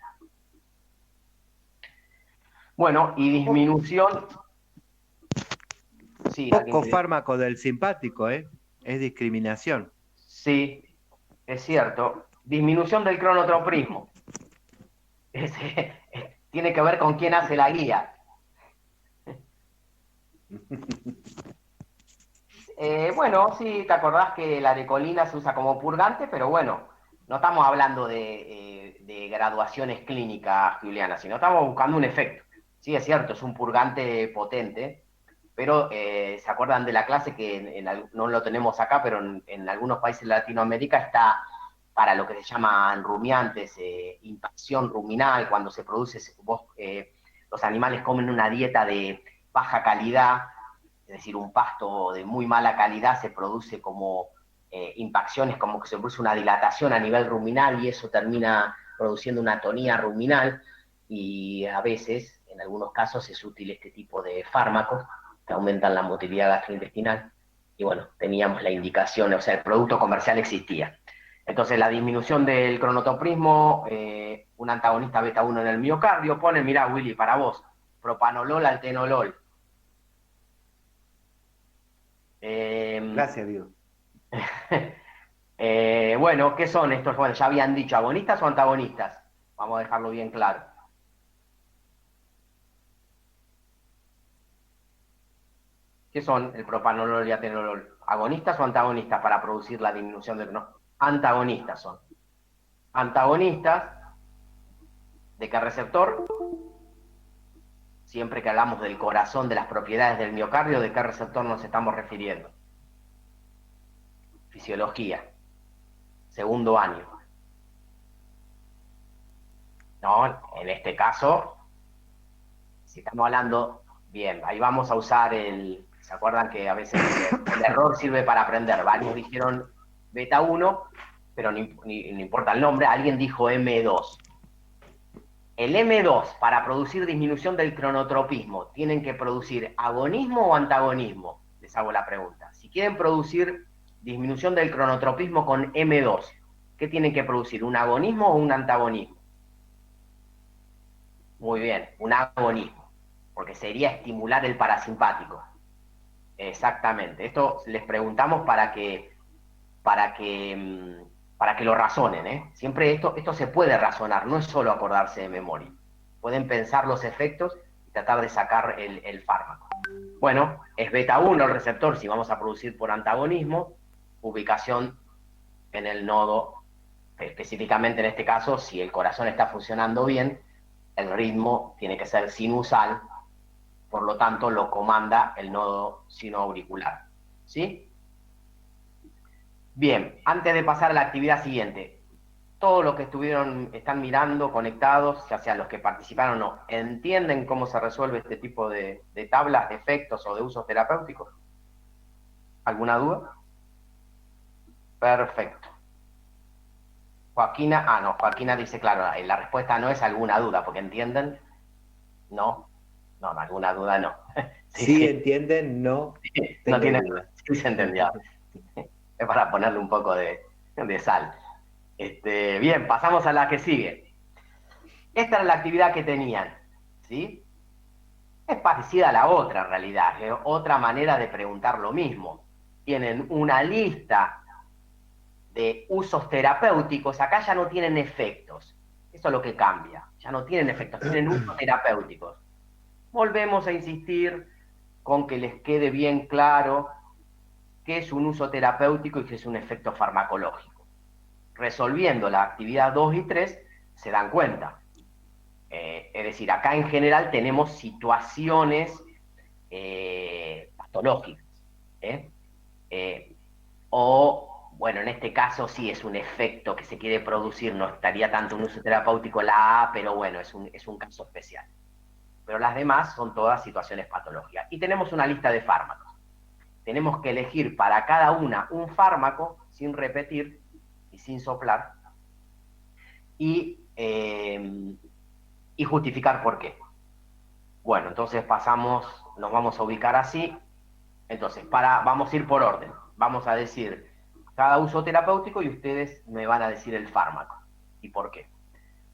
Speaker 1: Bueno, y disminución. Sí,
Speaker 2: Poco fármaco del simpático, ¿eh? Es discriminación.
Speaker 1: Sí, es cierto. Disminución del cronotropismo. Tiene que ver con quién hace la guía. Bueno, sí, te acordás que la arecolina se usa como purgante, pero bueno, no estamos hablando de graduaciones clínicas, Juliana, sino estamos buscando un efecto. Sí, es cierto, es un purgante potente, pero ¿se acuerdan de la clase que no lo tenemos acá, pero en algunos países de Latinoamérica está para lo que se llaman rumiantes, impacción ruminal, cuando se produce, los animales comen una dieta de baja calidad, es decir, un pasto de muy mala calidad, se produce como impacciones, como que se produce una dilatación a nivel ruminal y eso termina produciendo una atonía ruminal y a veces, en algunos casos, es útil este tipo de fármacos que aumentan la motilidad gastrointestinal y bueno, teníamos la indicación, o sea, el producto comercial existía. Entonces, la disminución del cronotoprismo, un antagonista beta 1 en el miocardio, pone, mirá, Willy, para vos, propanolol, altenolol.
Speaker 2: Gracias, Dios.
Speaker 1: Bueno, ¿qué son estos? Bueno, ya habían dicho, ¿agonistas o antagonistas? Vamos a dejarlo bien claro. ¿Qué son el propanolol y atenolol? ¿Agonistas o antagonistas para producir la disminución del... No, antagonistas son. Antagonistas, ¿de qué receptor? Siempre que hablamos del corazón, de las propiedades del miocardio, ¿de qué receptor nos estamos refiriendo? Fisiología. Segundo año. No, en este caso, si estamos hablando, bien, ahí vamos a usar ¿se acuerdan que a veces el error sirve para aprender? Varios dijeron beta 1, pero no importa el nombre, alguien dijo M2. El M2, para producir disminución del cronotropismo, ¿tienen que producir agonismo o antagonismo? Les hago la pregunta. Si quieren producir disminución del cronotropismo con M2, ¿qué tienen que producir? ¿Un agonismo o un antagonismo? Muy bien, un agonismo, porque sería estimular el parasimpático. Exactamente. Esto les preguntamos para que lo razonen, ¿eh? Siempre esto se puede razonar, no es solo acordarse de memoria. Pueden pensar los efectos y tratar de sacar el fármaco. Bueno, es beta 1 el receptor, si vamos a producir por antagonismo, ubicación en el nodo, específicamente en este caso, si el corazón está funcionando bien, el ritmo tiene que ser sinusal, por lo tanto lo comanda el nodo sinoauricular. ¿Sí? Bien, antes de pasar a la actividad siguiente, todos los que están mirando, conectados, ya sea los que participaron o no, ¿entienden cómo se resuelve este tipo de tablas, de efectos o de usos terapéuticos? ¿Alguna duda? Perfecto. Joaquina dice, claro, la respuesta no es alguna duda, porque ¿entienden? No, alguna duda no.
Speaker 2: Sí, entienden, no
Speaker 1: No
Speaker 2: tengo
Speaker 1: tiene
Speaker 2: duda.
Speaker 1: duda, sí se entendió. Es para ponerle un poco de sal. Bien, pasamos a la que sigue. Esta era la actividad que tenían, ¿sí? Es parecida a la otra en realidad, es otra manera de preguntar lo mismo. Tienen una lista de usos terapéuticos, acá ya no tienen efectos. Eso es lo que cambia, ya no tienen efectos, tienen usos terapéuticos. Volvemos a insistir con que les quede bien claro qué es un uso terapéutico y qué es un efecto farmacológico. Resolviendo la actividad 2 y 3, se dan cuenta. Es decir, acá en general tenemos situaciones patológicas. O, bueno, en este caso sí es un efecto que se quiere producir, no estaría tanto un uso terapéutico la A, pero bueno, es un caso especial. Pero las demás son todas situaciones patológicas. Y tenemos una lista de fármacos. Tenemos que elegir para cada una un fármaco, sin repetir y sin soplar, y justificar por qué. Bueno, entonces nos vamos a ubicar así. Entonces, vamos a ir por orden. Vamos a decir cada uso terapéutico y ustedes me van a decir el fármaco y por qué.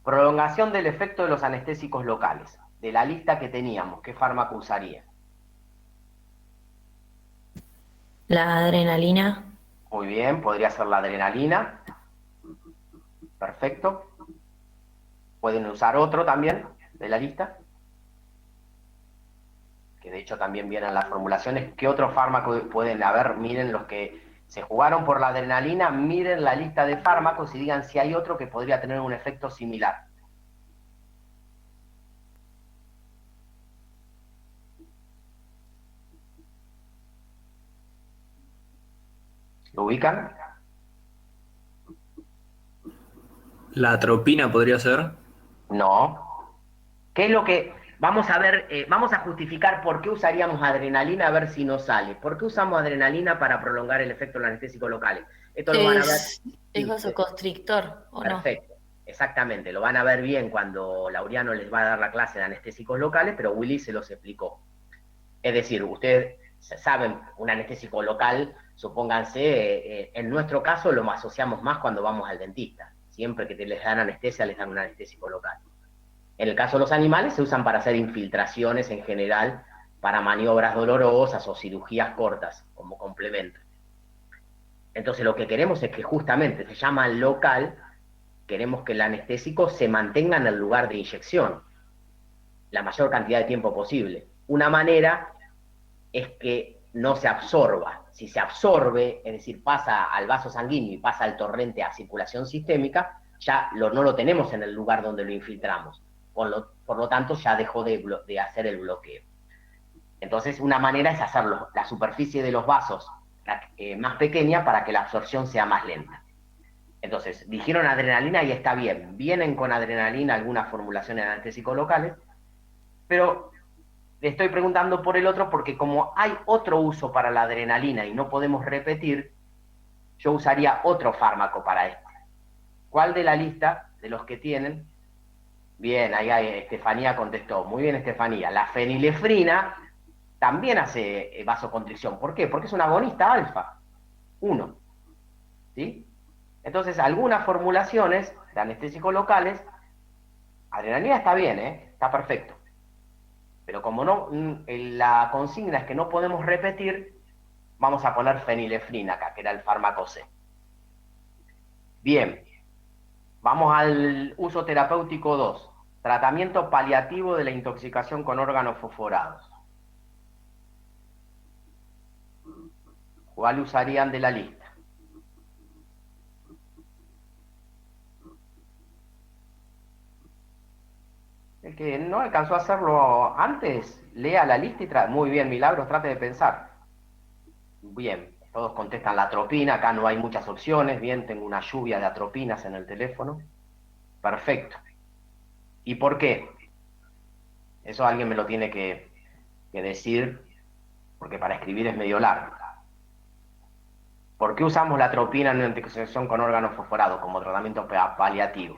Speaker 1: Prolongación del efecto de los anestésicos locales. De la lista que teníamos, ¿qué fármaco usaría?
Speaker 5: La adrenalina.
Speaker 1: Muy bien, podría ser la adrenalina. Perfecto. Pueden usar otro también de la lista, que de hecho también vienen las formulaciones. ¿Qué otro fármaco pueden haber? Miren los que se jugaron por la adrenalina, miren la lista de fármacos y digan si hay otro que podría tener un efecto similar. ¿Lo ubican?
Speaker 6: La atropina podría ser.
Speaker 1: No. ¿Qué es lo que... Vamos a ver, vamos a justificar por qué usaríamos adrenalina, a ver si nos sale. ¿Por qué usamos adrenalina para prolongar el efecto del anestésico local? Esto lo van a ver.
Speaker 5: Es vasoconstrictor, ¿o no?
Speaker 1: Perfecto, exactamente. Lo van a ver bien cuando Laureano les va a dar la clase de anestésicos locales, pero Willy se los explicó. Es decir, ustedes saben, un anestésico local, supónganse, en nuestro caso lo asociamos más cuando vamos al dentista. Siempre que les dan anestesia, les dan un anestésico local. En el caso de los animales, se usan para hacer infiltraciones en general, para maniobras dolorosas o cirugías cortas, como complemento. Entonces, lo que queremos es que justamente se llama local, queremos que el anestésico se mantenga en el lugar de inyección la mayor cantidad de tiempo posible. Una manera es que no se absorba. Si se absorbe, es decir, pasa al vaso sanguíneo y pasa al torrente a circulación sistémica, ya no lo tenemos en el lugar donde lo infiltramos. Por lo tanto, ya dejó de hacer el bloqueo. Entonces, una manera es hacer la superficie de los vasos más pequeña para que la absorción sea más lenta. Entonces, dijeron adrenalina y está bien. Vienen con adrenalina algunas formulaciones de anestésicos locales, pero le estoy preguntando por el otro porque como hay otro uso para la adrenalina y no podemos repetir, yo usaría otro fármaco para este. ¿Cuál de la lista de los que tienen? Bien, ahí Estefanía contestó. Muy bien, Estefanía. La fenilefrina también hace vasoconstricción. ¿Por qué? Porque es un agonista alfa. 1. ¿Sí? Entonces, algunas formulaciones de anestésicos locales, adrenalina está bien, está perfecto. Pero como no, la consigna es que no podemos repetir, vamos a poner fenilefrina acá, que era el fármaco C. Bien, vamos al uso terapéutico 2. Tratamiento paliativo de la intoxicación con órganos fosforados. ¿Cuál usarían de la lista? El que no alcanzó a hacerlo antes, lea la lista y muy bien, Milagros, trate de pensar. Bien, Todos contestan la atropina, acá no hay muchas opciones, bien, tengo una lluvia de atropinas en el teléfono. Perfecto. ¿Y por qué? Eso alguien me lo tiene que decir, porque para escribir es medio largo. ¿Por qué usamos la atropina en una intoxicación con órganos fosforados como tratamiento paliativo?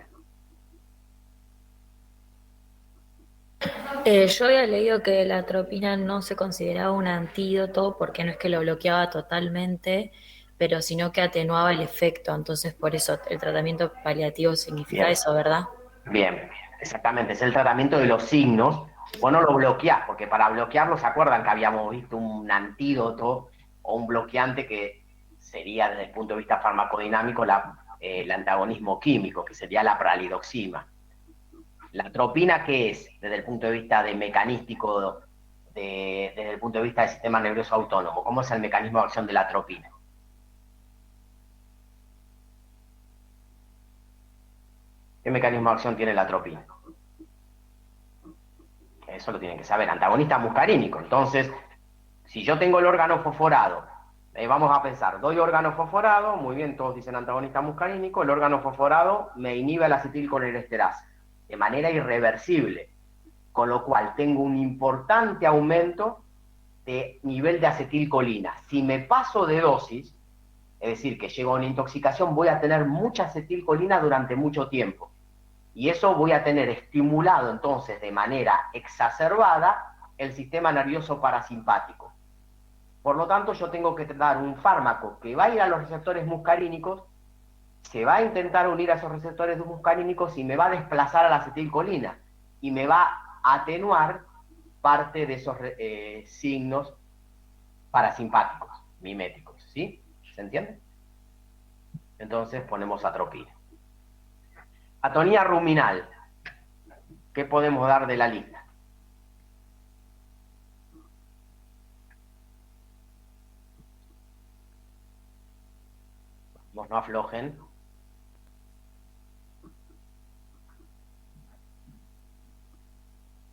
Speaker 5: Yo había leído que la atropina no se consideraba un antídoto porque no es que lo bloqueaba totalmente, pero sino que atenuaba el efecto. Entonces, por eso el tratamiento paliativo significa
Speaker 1: Bien,
Speaker 5: eso, ¿verdad?
Speaker 1: bien, exactamente, es el tratamiento de los signos. Vos no lo bloqueás, porque para bloquearlo, ¿se acuerdan que habíamos visto un antídoto o un bloqueante que sería desde el punto de vista farmacodinámico el antagonismo químico, que sería la pralidoxima? ¿La atropina qué es desde el punto de vista de mecanístico, desde el punto de vista del sistema nervioso autónomo? ¿Cómo es el mecanismo de acción de la atropina? ¿Qué mecanismo de acción tiene la atropina? Eso lo tienen que saber. Antagonista muscarínico. Entonces, si yo tengo el órgano fosforado, vamos a pensar, doy órgano fosforado, muy bien, todos dicen antagonista muscarínico, el órgano fosforado me inhibe la acetilcolinesterasa de manera irreversible, con lo cual tengo un importante aumento de nivel de acetilcolina. Si me paso de dosis, es decir, que llego a una intoxicación, voy a tener mucha acetilcolina durante mucho tiempo. Y eso voy a tener estimulado entonces de manera exacerbada el sistema nervioso parasimpático. Por lo tanto, yo tengo que dar un fármaco que va a ir a los receptores muscarínicos, se va a intentar unir a esos receptores muscarínicos y me va a desplazar a la acetilcolina y me va a atenuar parte de esos signos parasimpáticos, miméticos, ¿sí? ¿Se entiende? Entonces ponemos atropina. Atonía ruminal. ¿Qué podemos dar de la lista? Vamos, no aflojen.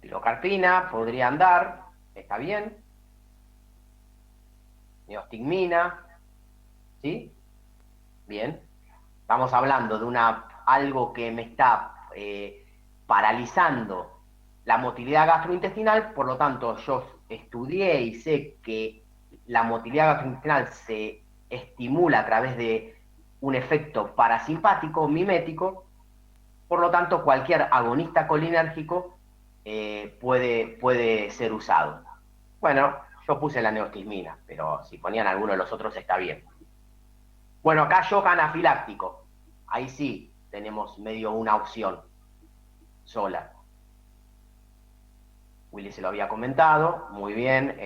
Speaker 1: Pilocarpina, podría andar, está bien. Neostigmina, ¿sí? Bien. Estamos hablando de algo que me está paralizando la motilidad gastrointestinal, por lo tanto yo estudié y sé que la motilidad gastrointestinal se estimula a través de un efecto parasimpático, mimético, por lo tanto cualquier agonista colinérgico puede ser usado. Bueno, yo puse la neostigmina, pero si ponían alguno de los otros está bien. Bueno, acá shock anafiláctico. Ahí sí tenemos medio una opción sola. Willy se lo había comentado, muy bien,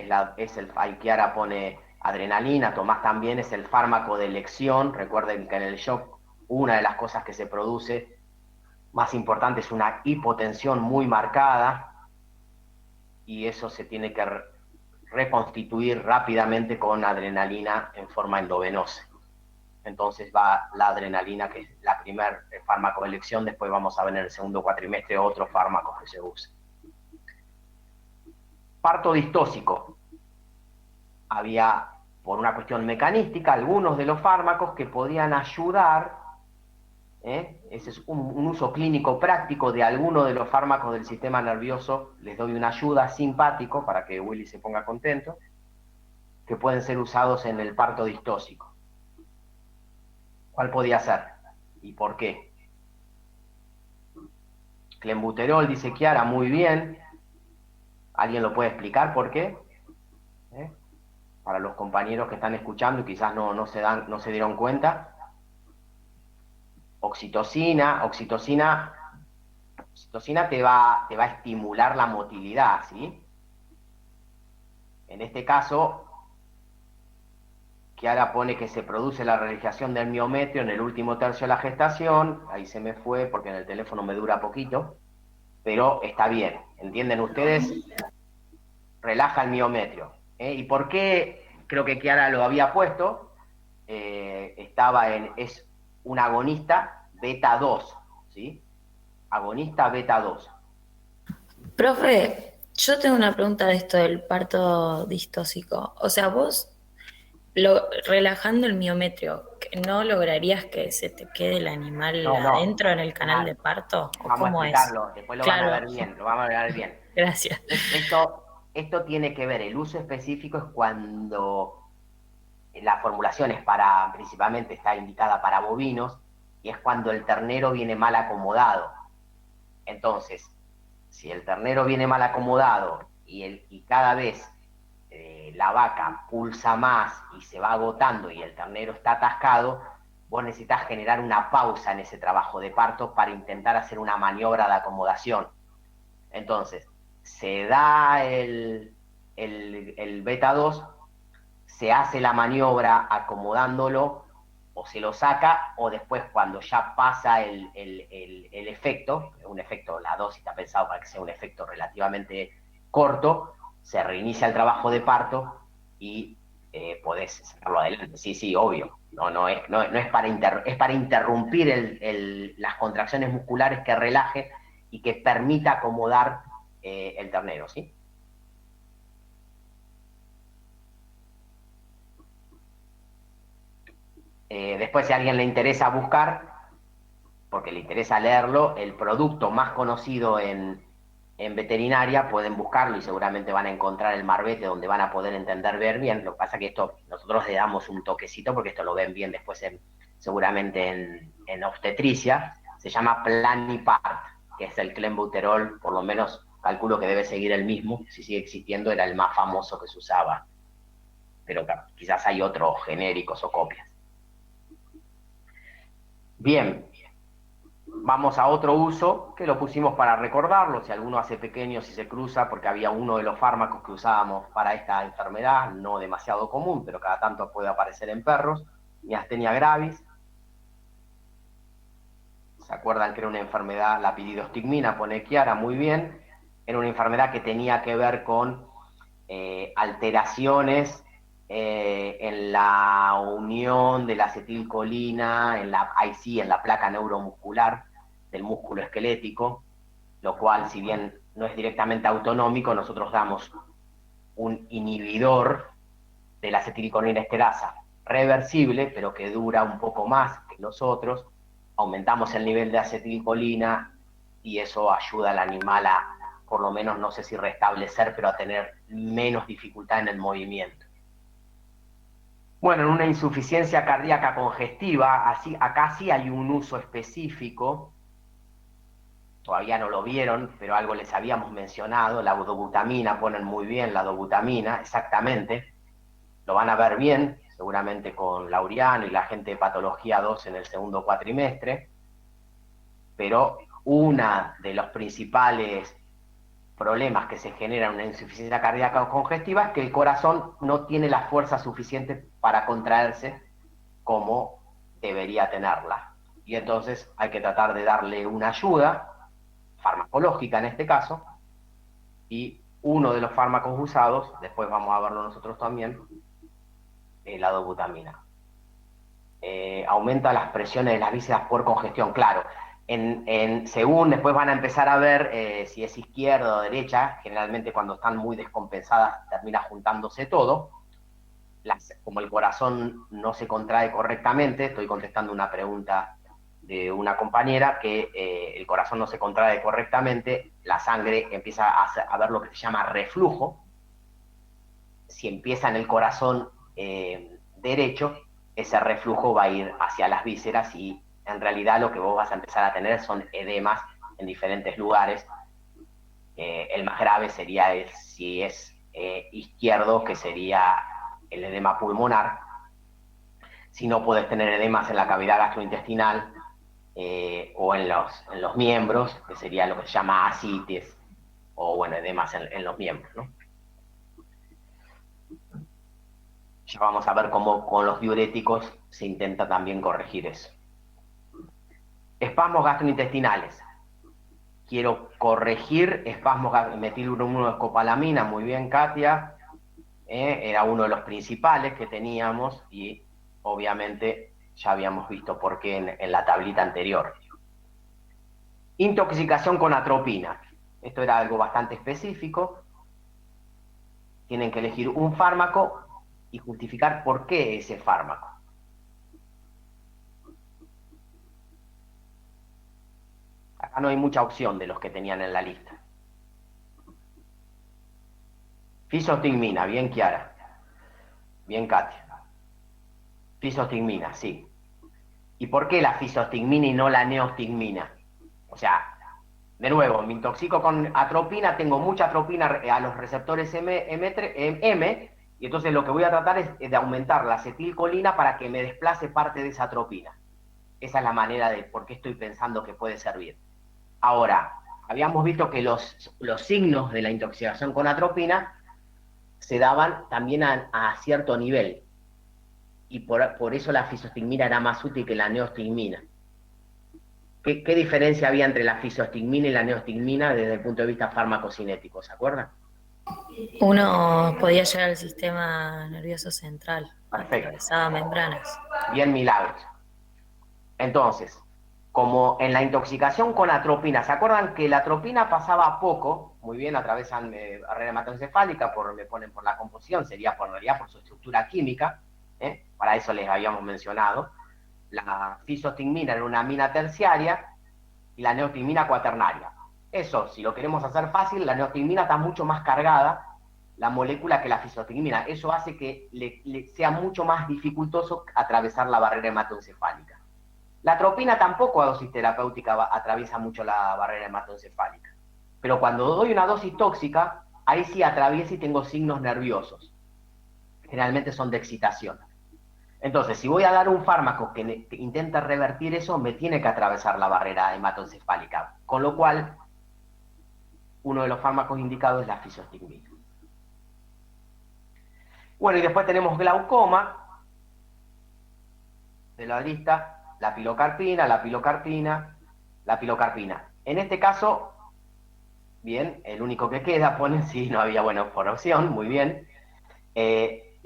Speaker 1: ahí Kiara pone adrenalina, Tomás también, es el fármaco de elección. Recuerden que en el shock una de las cosas que se produce más importante es una hipotensión muy marcada y eso se tiene que reconstituir rápidamente con adrenalina en forma endovenosa. Entonces va la adrenalina, que es la primer fármaco de elección, después vamos a ver en el segundo cuatrimestre otros fármacos que se usan. Parto distóxico. Había, por una cuestión mecanística, algunos de los fármacos que podían ayudar, ese es un uso clínico práctico de alguno de los fármacos del sistema nervioso, les doy una ayuda simpático para que Willy se ponga contento, que pueden ser usados en el parto distóxico. ¿Cuál podía ser? ¿Y por qué? Clenbuterol, dice Kiara, muy bien. ¿Alguien lo puede explicar por qué? Para los compañeros que están escuchando y quizás no se dieron cuenta. Oxitocina te va a estimular la motilidad, ¿sí? En este caso, Kiara pone que se produce la realización del miometrio en el último tercio de la gestación. Ahí se me fue porque en el teléfono me dura poquito, pero está bien. ¿Entienden ustedes? Relaja el miometrio. ¿Y por qué? Creo que Kiara lo había puesto. Es un agonista beta 2, ¿sí? Agonista beta 2.
Speaker 5: Profe, yo tengo una pregunta de esto del parto distóxico. O sea, vos Relajando el miometrio, ¿no lograrías que se te quede el animal
Speaker 1: No, no,
Speaker 5: adentro en el canal
Speaker 1: nada.
Speaker 5: de parto? ¿O
Speaker 1: Vamos a
Speaker 5: cómo es?
Speaker 1: explicarlo, después lo van a
Speaker 5: Claro,
Speaker 1: ver bien, lo van a ver bien.
Speaker 5: gracias.
Speaker 1: Esto tiene que ver, el uso específico es cuando la formulación es para, principalmente está indicada para bovinos, y es cuando el ternero viene mal acomodado. Entonces, si el ternero viene mal acomodado y cada vez la vaca pulsa más y se va agotando y el ternero está atascado, vos necesitas generar una pausa en ese trabajo de parto para intentar hacer una maniobra de acomodación. Entonces, se da el beta 2, se hace la maniobra acomodándolo, o se lo saca, o después cuando ya pasa el efecto, un efecto, la dosis está pensado para que sea un efecto relativamente corto, se reinicia el trabajo de parto y podés sacarlo adelante. Sí, sí, obvio. No es es para interrumpir las contracciones musculares que relaje y que permita acomodar el ternero, ¿sí? Después, si a alguien le interesa buscar, porque le interesa leerlo, el producto más conocido en veterinaria, pueden buscarlo y seguramente van a encontrar el marbete donde van a poder entender ver bien. Lo que pasa es que esto nosotros le damos un toquecito porque esto lo ven bien después seguramente en obstetricia. Se llama Planipart, que es el clenbuterol, por lo menos calculo que debe seguir el mismo, si sigue existiendo, era el más famoso que se usaba, pero quizás hay otros genéricos o copias. Bien, vamos a otro uso que lo pusimos para recordarlo, si alguno hace pequeño, si se cruza, porque había uno de los fármacos que usábamos para esta enfermedad, no demasiado común, pero cada tanto puede aparecer en perros, miastenia gravis. ¿Se acuerdan que era una enfermedad, la pididostigmina, pone Chiara, muy bien? Era una enfermedad que tenía que ver con alteraciones en la unión de la acetilcolina, ahí sí, en la placa neuromuscular del músculo esquelético, lo cual, si bien no es directamente autonómico, nosotros damos un inhibidor de la acetilcolina esterasa reversible, pero que dura un poco más que los otros. Aumentamos el nivel de acetilcolina y eso ayuda al animal a, por lo menos, no sé si restablecer, pero a tener menos dificultad en el movimiento. Bueno, en una insuficiencia cardíaca congestiva, acá sí hay un uso específico, todavía no lo vieron, pero algo les habíamos mencionado, la dobutamina, ponen muy bien la dobutamina, exactamente, lo van a ver bien, seguramente con Laureano y la gente de patología 2 en el segundo cuatrimestre, pero una de los principales problemas que se generan en una insuficiencia cardíaca congestiva es que el corazón no tiene la fuerza suficiente para contraerse como debería tenerla. Y entonces hay que tratar de darle una ayuda, farmacológica en este caso, y uno de los fármacos usados, después vamos a verlo nosotros también, la dobutamina. Aumenta las presiones de las vísceras por congestión, claro. Según después van a empezar a ver si es izquierda o derecha, generalmente cuando están muy descompensadas termina juntándose todo. Como el corazón no se contrae correctamente, estoy contestando una pregunta de una compañera, que el corazón no se contrae correctamente, la sangre empieza a ver lo que se llama reflujo. Si empieza en el corazón derecho, ese reflujo va a ir hacia las vísceras y en realidad lo que vos vas a empezar a tener son edemas en diferentes lugares. El más grave sería si es izquierdo, que sería el edema pulmonar. Si no, puedes tener edemas en la cavidad gastrointestinal o en los miembros, que sería lo que se llama ascites, o bueno, edemas en los miembros, ¿no? Ya vamos a ver cómo con los diuréticos se intenta también corregir eso. Espasmos gastrointestinales. Quiero corregir espasmos, metilbromuro-escopolamina, muy bien, Katia. Era uno de los principales que teníamos y obviamente ya habíamos visto por qué en la tablita anterior. Intoxicación con atropina. Esto era algo bastante específico. Tienen que elegir un fármaco y justificar por qué ese fármaco. Acá no hay mucha opción de los que tenían en la lista. Fisostigmina, bien Kiara. Bien Katia. Fisostigmina, sí. ¿Y por qué la fisostigmina y no la neostigmina? O sea, de nuevo, me intoxico con atropina, tengo mucha atropina a los receptores M, y entonces lo que voy a tratar es de aumentar la acetilcolina para que me desplace parte de esa atropina. Esa es la manera de por qué estoy pensando que puede servir. Ahora, habíamos visto que los signos de la intoxicación con atropina se daban también a cierto nivel, y por eso la fisostigmina era más útil que la neostigmina. ¿Qué diferencia había entre la fisostigmina y la neostigmina desde el punto de vista farmacocinético? ¿Se acuerdan?
Speaker 5: Uno podía llegar al sistema nervioso central,
Speaker 1: Perfecto.
Speaker 5: atravesaba membranas.
Speaker 1: Bien, Milagros. Entonces, como en la intoxicación con atropina, ¿se acuerdan que la atropina pasaba poco? Muy bien, atravesan barrera hematoencefálica, me ponen por la composición, sería por su estructura química, para eso les habíamos mencionado. La fisostigmina era una amina terciaria y la neostigmina cuaternaria. Eso, si lo queremos hacer fácil, la neostigmina está mucho más cargada, la molécula, que la fisostigmina. Eso hace que le sea mucho más dificultoso atravesar la barrera hematoencefálica. La atropina tampoco a dosis terapéutica atraviesa mucho la barrera hematoencefálica. Pero cuando doy una dosis tóxica, ahí sí atraviesa y tengo signos nerviosos. Generalmente son de excitación. Entonces, si voy a dar un fármaco que intenta revertir eso, me tiene que atravesar la barrera hematoencefálica. Con lo cual, uno de los fármacos indicados es la fisostigmina. Bueno, y después tenemos glaucoma, de la lista, la pilocarpina, la pilocarpina, la pilocarpina. En este caso, bien, el único que queda, ponen, sí, no había, bueno, por opción, muy bien.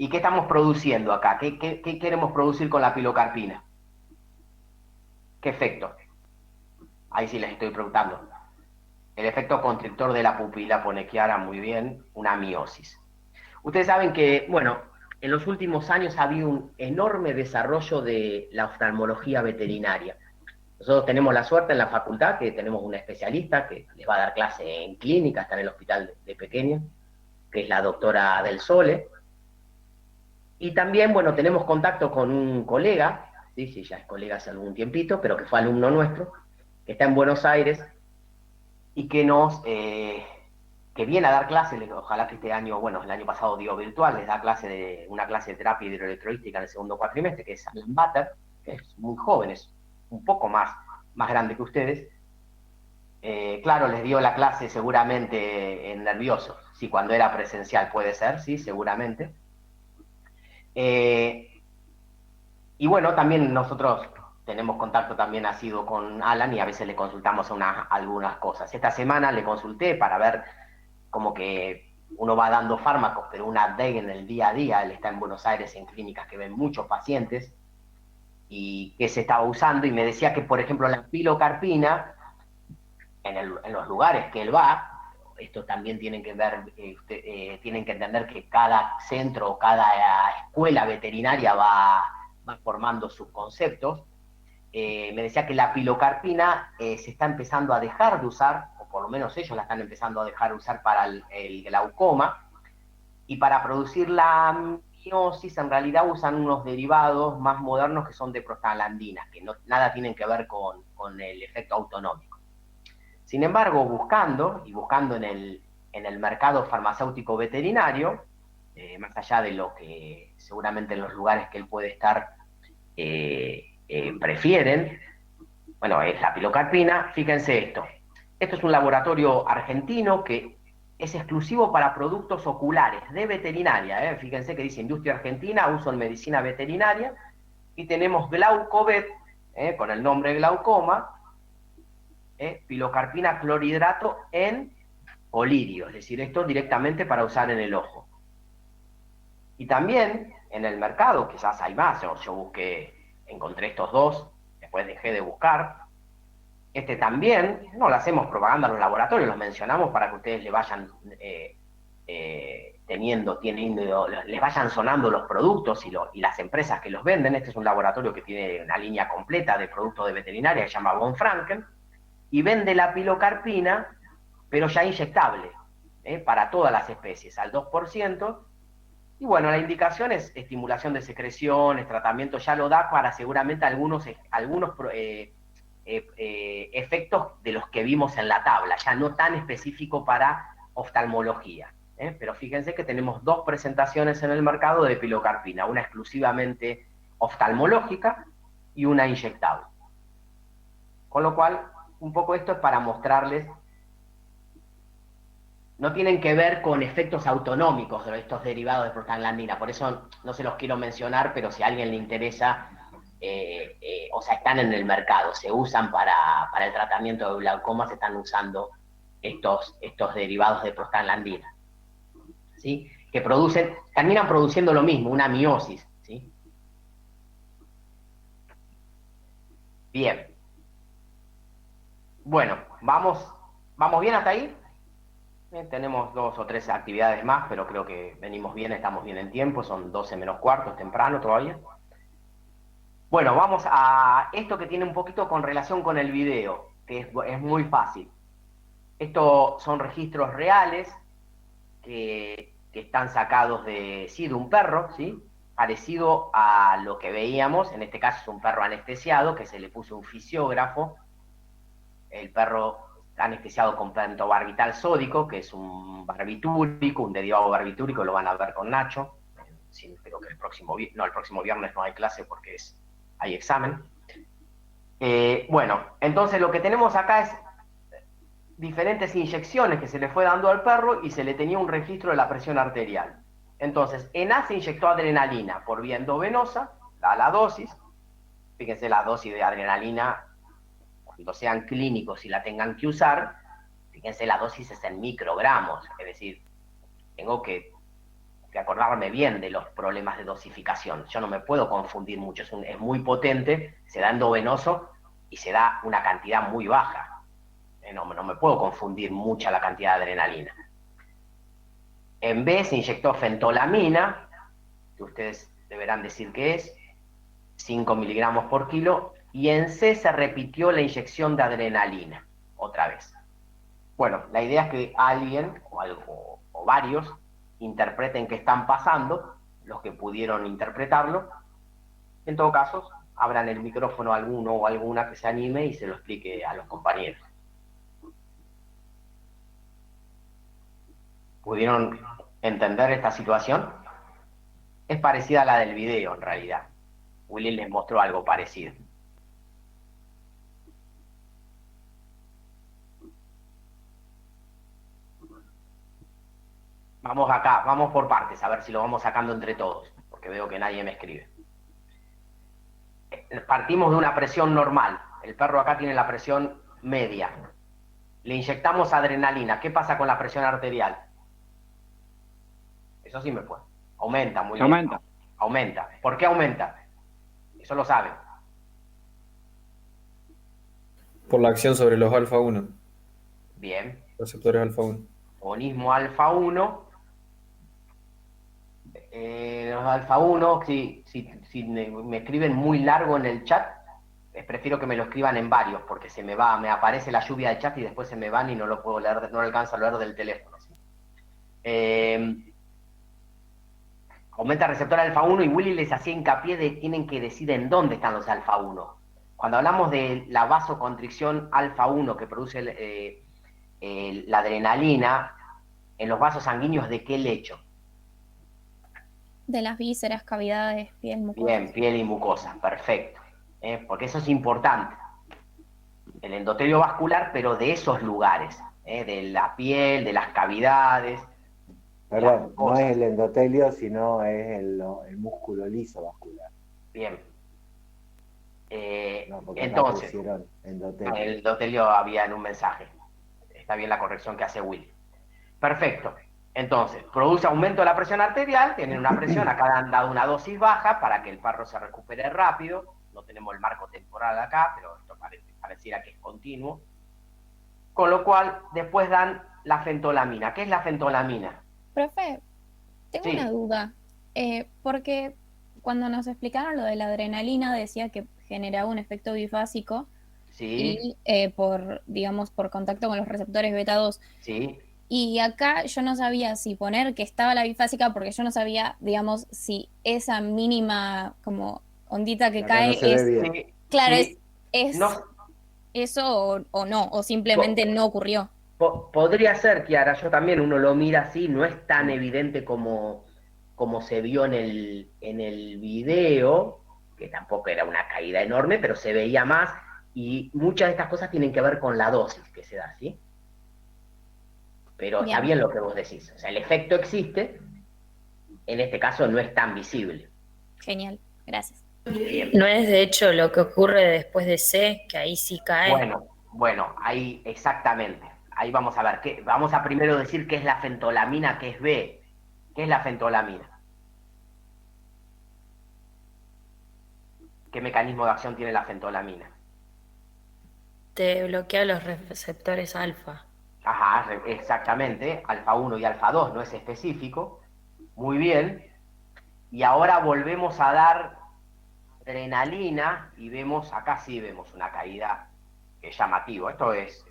Speaker 1: ¿Y qué estamos produciendo acá? ¿Qué queremos producir con la pilocarpina? ¿Qué efecto? Ahí sí les estoy preguntando. El efecto constrictor de la pupila, pone Kiara, muy bien, una miosis. Ustedes saben que, bueno, en los últimos años ha habido un enorme desarrollo de la oftalmología veterinaria. Nosotros tenemos la suerte en la facultad que tenemos una especialista que les va a dar clase en clínica, está en el hospital de pequeños, que es la doctora Del Sole. Y también, bueno, tenemos contacto con un colega, sí, ya es colega hace algún tiempito, pero que fue alumno nuestro, que está en Buenos Aires, y que que viene a dar clases, ojalá que este año, bueno, el año pasado dio virtual, les da una clase de terapia hidroelectrolítica en el segundo cuatrimestre, que es Alan Butter, que es muy joven, es un poco más grande que ustedes. Claro, les dio la clase seguramente en nervioso, sí, cuando era presencial puede ser, sí, seguramente. Y bueno, también nosotros tenemos contacto también asiduo con Alan y a veces le consultamos algunas cosas. Esta semana le consulté para ver como que uno va dando fármacos, pero un update en el día a día. Él está en Buenos Aires en clínicas que ven muchos pacientes y que se estaba usando, y me decía que, por ejemplo, la pilocarpina, en los lugares que él va, esto también tienen que ver, tienen que entender que cada centro o cada escuela veterinaria va formando sus conceptos. Me decía que la pilocarpina se está empezando a dejar de usar, o por lo menos ellos la están empezando a dejar de usar para el glaucoma, y para producir la miosis en realidad usan unos derivados más modernos que son de prostaglandinas, que nada tienen que ver con el efecto autonómico. Sin embargo, buscando en el mercado farmacéutico veterinario, más allá de lo que seguramente en los lugares que él puede estar prefieren, bueno, es la pilocarpina. Fíjense esto. Esto es un laboratorio argentino que es exclusivo para productos oculares de veterinaria. Fíjense que dice industria argentina, uso en medicina veterinaria, y tenemos Glaucovet, con el nombre glaucoma, pilocarpina clorhidrato en polirio, es decir, esto directamente para usar en el ojo. Y también en el mercado, quizás hay más, yo busqué, encontré estos dos, después dejé de buscar. También, no le hacemos propaganda a los laboratorios, los mencionamos para que ustedes le vayan les vayan sonando los productos y las empresas que los venden. Este es un laboratorio que tiene una línea completa de productos de veterinaria que se llama Von Franken, y vende la pilocarpina, pero ya inyectable, para todas las especies, al 2%. Y bueno, la indicación es estimulación de secreciones, tratamiento, ya lo da para seguramente algunos efectos de los que vimos en la tabla, ya no tan específico para oftalmología. Pero fíjense que tenemos 2 presentaciones en el mercado de pilocarpina, una exclusivamente oftalmológica y una inyectable. Con lo cual, un poco esto es para mostrarles, no tienen que ver con efectos autonómicos de estos derivados de prostaglandina, por eso no se los quiero mencionar, pero si a alguien le interesa, o sea, están en el mercado, se usan para el tratamiento de glaucoma, se están usando estos derivados de prostaglandina, ¿sí? Que terminan produciendo lo mismo, una miosis, ¿sí? Bien. Bueno, ¿vamos bien hasta ahí? Tenemos 2 o 3 actividades más, pero creo que venimos bien, estamos bien en tiempo, son 12 menos cuarto, es temprano todavía. Bueno, vamos a esto que tiene un poquito con relación con el video, que es muy fácil. Estos son registros reales que están sacados de un perro, ¿sí? Parecido a lo que veíamos, en este caso es un perro anestesiado, que se le puso un fisiógrafo. El perro anestesiado con pentobarbital sódico, que es un barbitúrico, un derivado barbitúrico, lo van a ver con Nacho. Sí, creo que el próximo viernes no hay clase porque hay examen. Bueno, entonces lo que tenemos acá es diferentes inyecciones que se le fue dando al perro y se le tenía un registro de la presión arterial. Entonces, en A se inyectó adrenalina por vía endovenosa, la dosis. Fíjense la dosis de adrenalina, cuando sean clínicos y la tengan que usar, fíjense, la dosis es en microgramos, es decir, tengo que acordarme bien de los problemas de dosificación. Yo no me puedo confundir mucho, es muy potente, se da endovenoso y se da una cantidad muy baja. No me puedo confundir mucha la cantidad de adrenalina. En B se inyectó fentolamina, que ustedes deberán decir que es 5 miligramos por kilo, y en C se repitió la inyección de adrenalina, otra vez. Bueno, la idea es que alguien, o varios, interpreten qué están pasando, los que pudieron interpretarlo. En todo caso, abran el micrófono a alguno o alguna que se anime y se lo explique a los compañeros. ¿Pudieron entender esta situación? Es parecida a la del video, en realidad. Willy les mostró algo parecido. Vamos acá, vamos por partes, a ver si lo vamos sacando entre todos, porque veo que nadie me escribe. Partimos de una presión normal. El perro acá tiene la presión media. Le inyectamos adrenalina. ¿Qué pasa con la presión arterial? Eso sí me fue. Aumenta, muy bien.
Speaker 7: Aumenta.
Speaker 1: Aumenta. ¿Por qué aumenta? Eso lo saben.
Speaker 6: Por la acción sobre los alfa 1,
Speaker 1: Bien.
Speaker 6: receptores alfa 1.
Speaker 1: Agonismo alfa 1. Los alfa 1, si me escriben muy largo en el chat, prefiero que me lo escriban en varios, porque me aparece la lluvia de chat y después se me van y no lo puedo leer, no lo alcanzo a leer del teléfono, ¿sí? Aumenta el receptor alfa 1 y Willy les hacía hincapié de que tienen que decir en dónde están los alfa 1. Cuando hablamos de la vasoconstricción alfa 1 que produce la adrenalina, en los vasos sanguíneos, ¿de qué lecho?
Speaker 8: De las vísceras, cavidades, piel, mucosa.
Speaker 1: Bien, piel y mucosa, perfecto. Porque eso es importante. El endotelio vascular, pero de esos lugares, de la piel, de las cavidades.
Speaker 2: Perdón, no es el endotelio, sino es el músculo liso vascular.
Speaker 1: Bien.
Speaker 2: No, porque
Speaker 1: Entonces,
Speaker 2: endotelio.
Speaker 1: el endotelio había en un mensaje. Está bien la corrección que hace Willy. Perfecto. Entonces, produce aumento de la presión arterial, tienen una presión, acá han dado una dosis baja para que el perro se recupere rápido. No tenemos el marco temporal acá, pero esto pareciera que es continuo. Con lo cual, después dan la fentolamina. ¿Qué es la fentolamina?
Speaker 8: Profe, tengo
Speaker 1: Sí,
Speaker 8: una duda. Porque cuando nos explicaron lo de la adrenalina decía que generaba un efecto bifásico
Speaker 1: sí,
Speaker 8: y digamos, por contacto con los receptores beta 2.
Speaker 1: sí.
Speaker 8: Y acá yo no sabía si poner que estaba la bifásica porque yo no sabía, digamos, si esa mínima como ondita que
Speaker 2: Acá no
Speaker 8: cae
Speaker 2: se ve
Speaker 8: es,
Speaker 2: bien.
Speaker 1: Sí,
Speaker 8: claro,
Speaker 1: sí.
Speaker 8: es
Speaker 1: No,
Speaker 8: eso o no, o simplemente
Speaker 1: po-
Speaker 8: no ocurrió.
Speaker 1: podría ser, Kiara, yo también uno lo mira así, no es tan evidente como se vio en el video, que tampoco era una caída enorme, pero se veía más, y muchas de estas cosas tienen que ver con la dosis que se da, ¿sí? Pero está
Speaker 8: Bien,
Speaker 1: bien lo que vos decís, o sea, el efecto existe, en este caso no es tan visible.
Speaker 8: genial, gracias.
Speaker 1: Bien.
Speaker 5: No es de hecho lo que ocurre después de C, que ahí sí cae.
Speaker 1: Bueno, ahí exactamente. Ahí vamos a ver, vamos a primero decir qué es la fentolamina, qué es B. ¿Qué es la fentolamina? ¿Qué mecanismo de acción tiene la fentolamina?
Speaker 5: Te bloquea los receptores alfa.
Speaker 1: Ajá, exactamente, alfa 1 y alfa 2 no es específico. Muy bien. Y ahora volvemos a dar adrenalina y vemos, acá sí vemos una caída que es llamativo.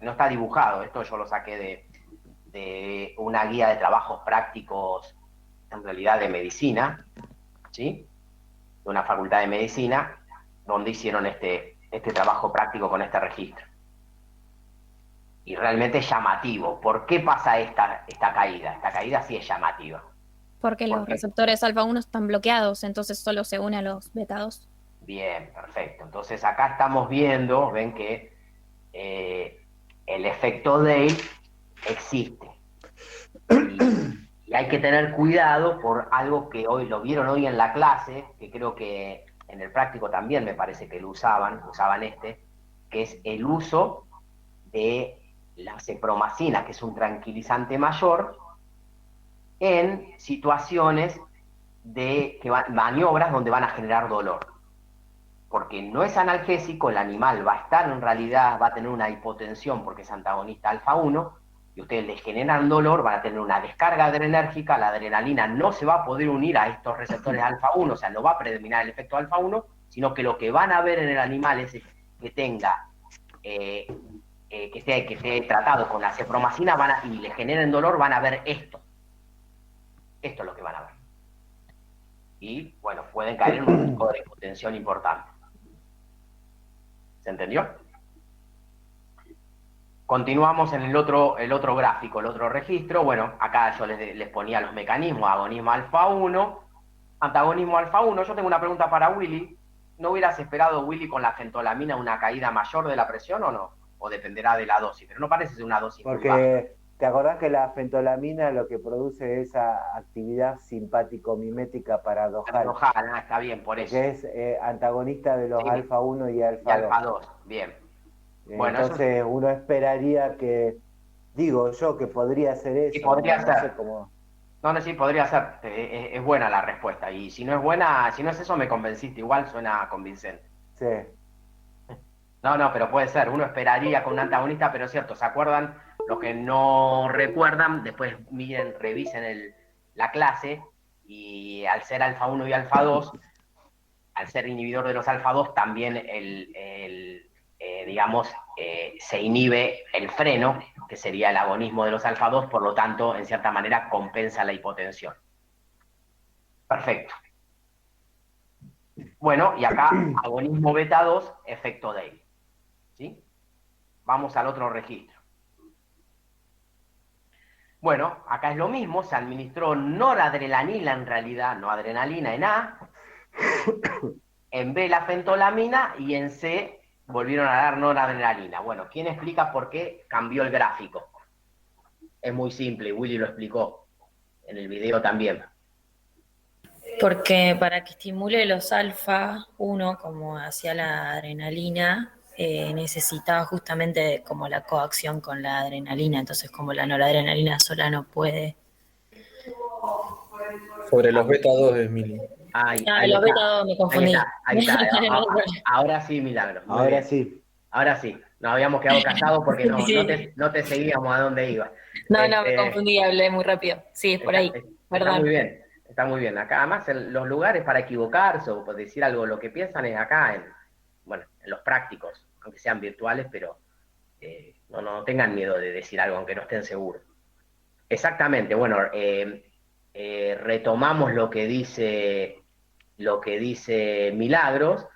Speaker 1: No está dibujado, esto yo lo saqué de una guía de trabajos prácticos, en realidad de medicina, ¿sí? De una facultad de medicina, donde hicieron este trabajo práctico con este registro. Y realmente es llamativo. ¿Por qué pasa esta caída? Esta caída sí es llamativa.
Speaker 8: Porque los
Speaker 1: Porque,
Speaker 8: receptores alfa 1 están bloqueados, entonces solo se une a los beta 2.
Speaker 1: bien, perfecto. Entonces acá estamos viendo, ven que el efecto Dale existe. Y hay que tener cuidado por algo que hoy lo vieron hoy en la clase, que creo que en el práctico también me parece que lo usaban que es el uso de la cepromacina, que es un tranquilizante mayor, en situaciones maniobras donde van a generar dolor. Porque no es analgésico, el animal va a estar en realidad, va a tener una hipotensión porque es antagonista alfa 1, y ustedes les generan dolor, van a tener una descarga adrenérgica, la adrenalina no se va a poder unir a estos receptores alfa 1, o sea, no va a predominar el efecto alfa 1, sino que lo que van a ver en el animal es que tenga, que esté tratado con la cepromacina y le generen dolor, van a ver esto. Esto es lo que van a ver. Y, bueno, pueden caer en un riesgo de hipotensión importante. ¿Se entendió? Continuamos en el otro gráfico, el otro registro. Bueno, acá yo les ponía los mecanismos, agonismo alfa 1, antagonismo alfa 1. Yo tengo una pregunta para Willy. ¿No hubieras esperado, Willy, con la fentolamina una caída mayor de la presión o no? O dependerá de la dosis, pero no parece ser una dosis muy baja.
Speaker 2: Porque te acordás que la fentolamina lo que produce es esa actividad simpático-mimética paradojal,
Speaker 1: Está bien, por eso.
Speaker 2: que es antagonista de los
Speaker 1: Sí.
Speaker 2: alfa 1 y
Speaker 1: Y
Speaker 2: alfa
Speaker 1: alfa
Speaker 2: 2.
Speaker 1: 2, bien. Bueno, eso
Speaker 2: Entonces uno esperaría que, digo yo, que podría ser eso.
Speaker 1: sí, podría
Speaker 2: no
Speaker 1: ser.
Speaker 2: sé cómo.
Speaker 1: No, sí, podría ser. Es buena la respuesta. Y si no es buena, si no es eso, me convenciste. Igual suena convincente.
Speaker 2: Sí.
Speaker 1: No, pero puede ser. Uno esperaría con un antagonista, pero es cierto. ¿Se acuerdan? Los que no recuerdan, después miren, revisen la clase. Y al ser alfa 1 y alfa 2, al ser inhibidor de los alfa 2, también digamos, se inhibe el freno, que sería el agonismo de los alfa 2, por lo tanto, en cierta manera, compensa la hipotensión. Perfecto. Bueno, y acá, agonismo beta 2, efecto Dale. ¿Sí? Vamos al otro registro. Bueno, acá es lo mismo, se administró noradrenalina en realidad, no adrenalina en A, en B la fentolamina y en C volvieron a dar noradrenalina. Bueno, ¿quién explica por qué cambió el gráfico? Es muy simple, Willy lo explicó en el video también.
Speaker 5: Porque para que estimule los alfa 1, como hacía la adrenalina, necesitaba justamente como la coacción con la adrenalina. Entonces, como la noradrenalina sola no puede.
Speaker 6: Sobre los beta 2, Emily.
Speaker 1: Ahí
Speaker 5: Los
Speaker 1: está.
Speaker 5: beta 2 me confundí.
Speaker 1: Ahí está. Ahora sí, Milagro. Muy
Speaker 2: Ahora
Speaker 1: bien.
Speaker 2: sí.
Speaker 1: Ahora sí. Nos habíamos quedado callados porque
Speaker 5: Sí.
Speaker 1: no te seguíamos a dónde iba.
Speaker 5: No, no, me confundí, hablé muy rápido. Sí, es por ahí,
Speaker 1: Está
Speaker 5: perdón.
Speaker 1: muy bien, está muy bien. Acá además en los lugares para equivocarse o por decir algo lo que piensan es acá, bueno, en los prácticos, aunque sean virtuales, pero no tengan miedo de decir algo aunque no estén seguros. Exactamente, bueno, retomamos lo que dice Milagros,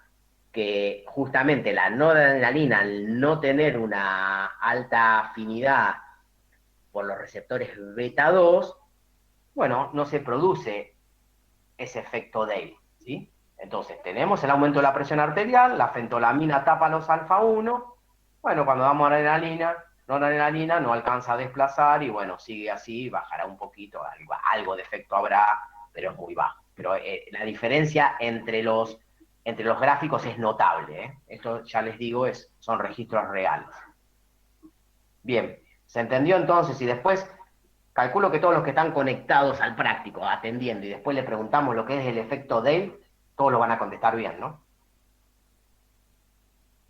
Speaker 1: que justamente la noradrenalina, al no tener una alta afinidad por los receptores beta 2, bueno, no se produce ese efecto Dale, ¿sí? Entonces, tenemos el aumento de la presión arterial, la fentolamina tapa los alfa 1, bueno, cuando damos noradrenalina no alcanza a desplazar y bueno, sigue así, bajará un poquito, algo de efecto habrá, pero es muy bajo. Pero la diferencia entre los gráficos es notable, ¿eh? Esto ya les digo, son registros reales. Bien, ¿se entendió entonces? Y después, calculo que todos los que están conectados al práctico, atendiendo, y después le preguntamos lo que es el efecto Dale, todos lo van a contestar bien, ¿no?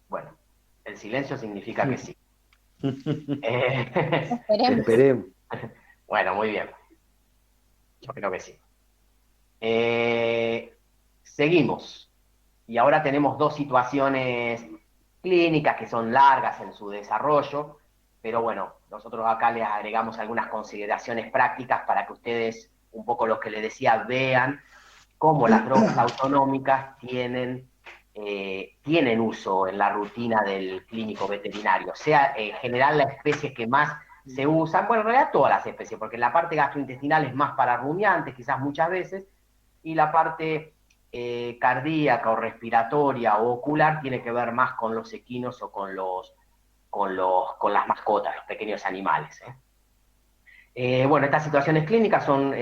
Speaker 1: Bueno, el silencio significa que sí.
Speaker 8: Esperemos.
Speaker 2: Esperemos.
Speaker 1: Bueno, muy bien. Yo creo que sí. Seguimos. Y ahora tenemos dos situaciones clínicas que son largas en su desarrollo, pero bueno, nosotros acá les agregamos algunas consideraciones prácticas para que ustedes, un poco lo que les decía, vean cómo las drogas autonómicas tienen uso en la rutina del clínico veterinario, sea en general las especies que más se usan, bueno, en realidad todas las especies, porque la parte gastrointestinal es más para rumiantes, quizás muchas veces, y la parte cardíaca o respiratoria o ocular tiene que ver más con los equinos o con las mascotas, los pequeños animales. Bueno, estas situaciones clínicas son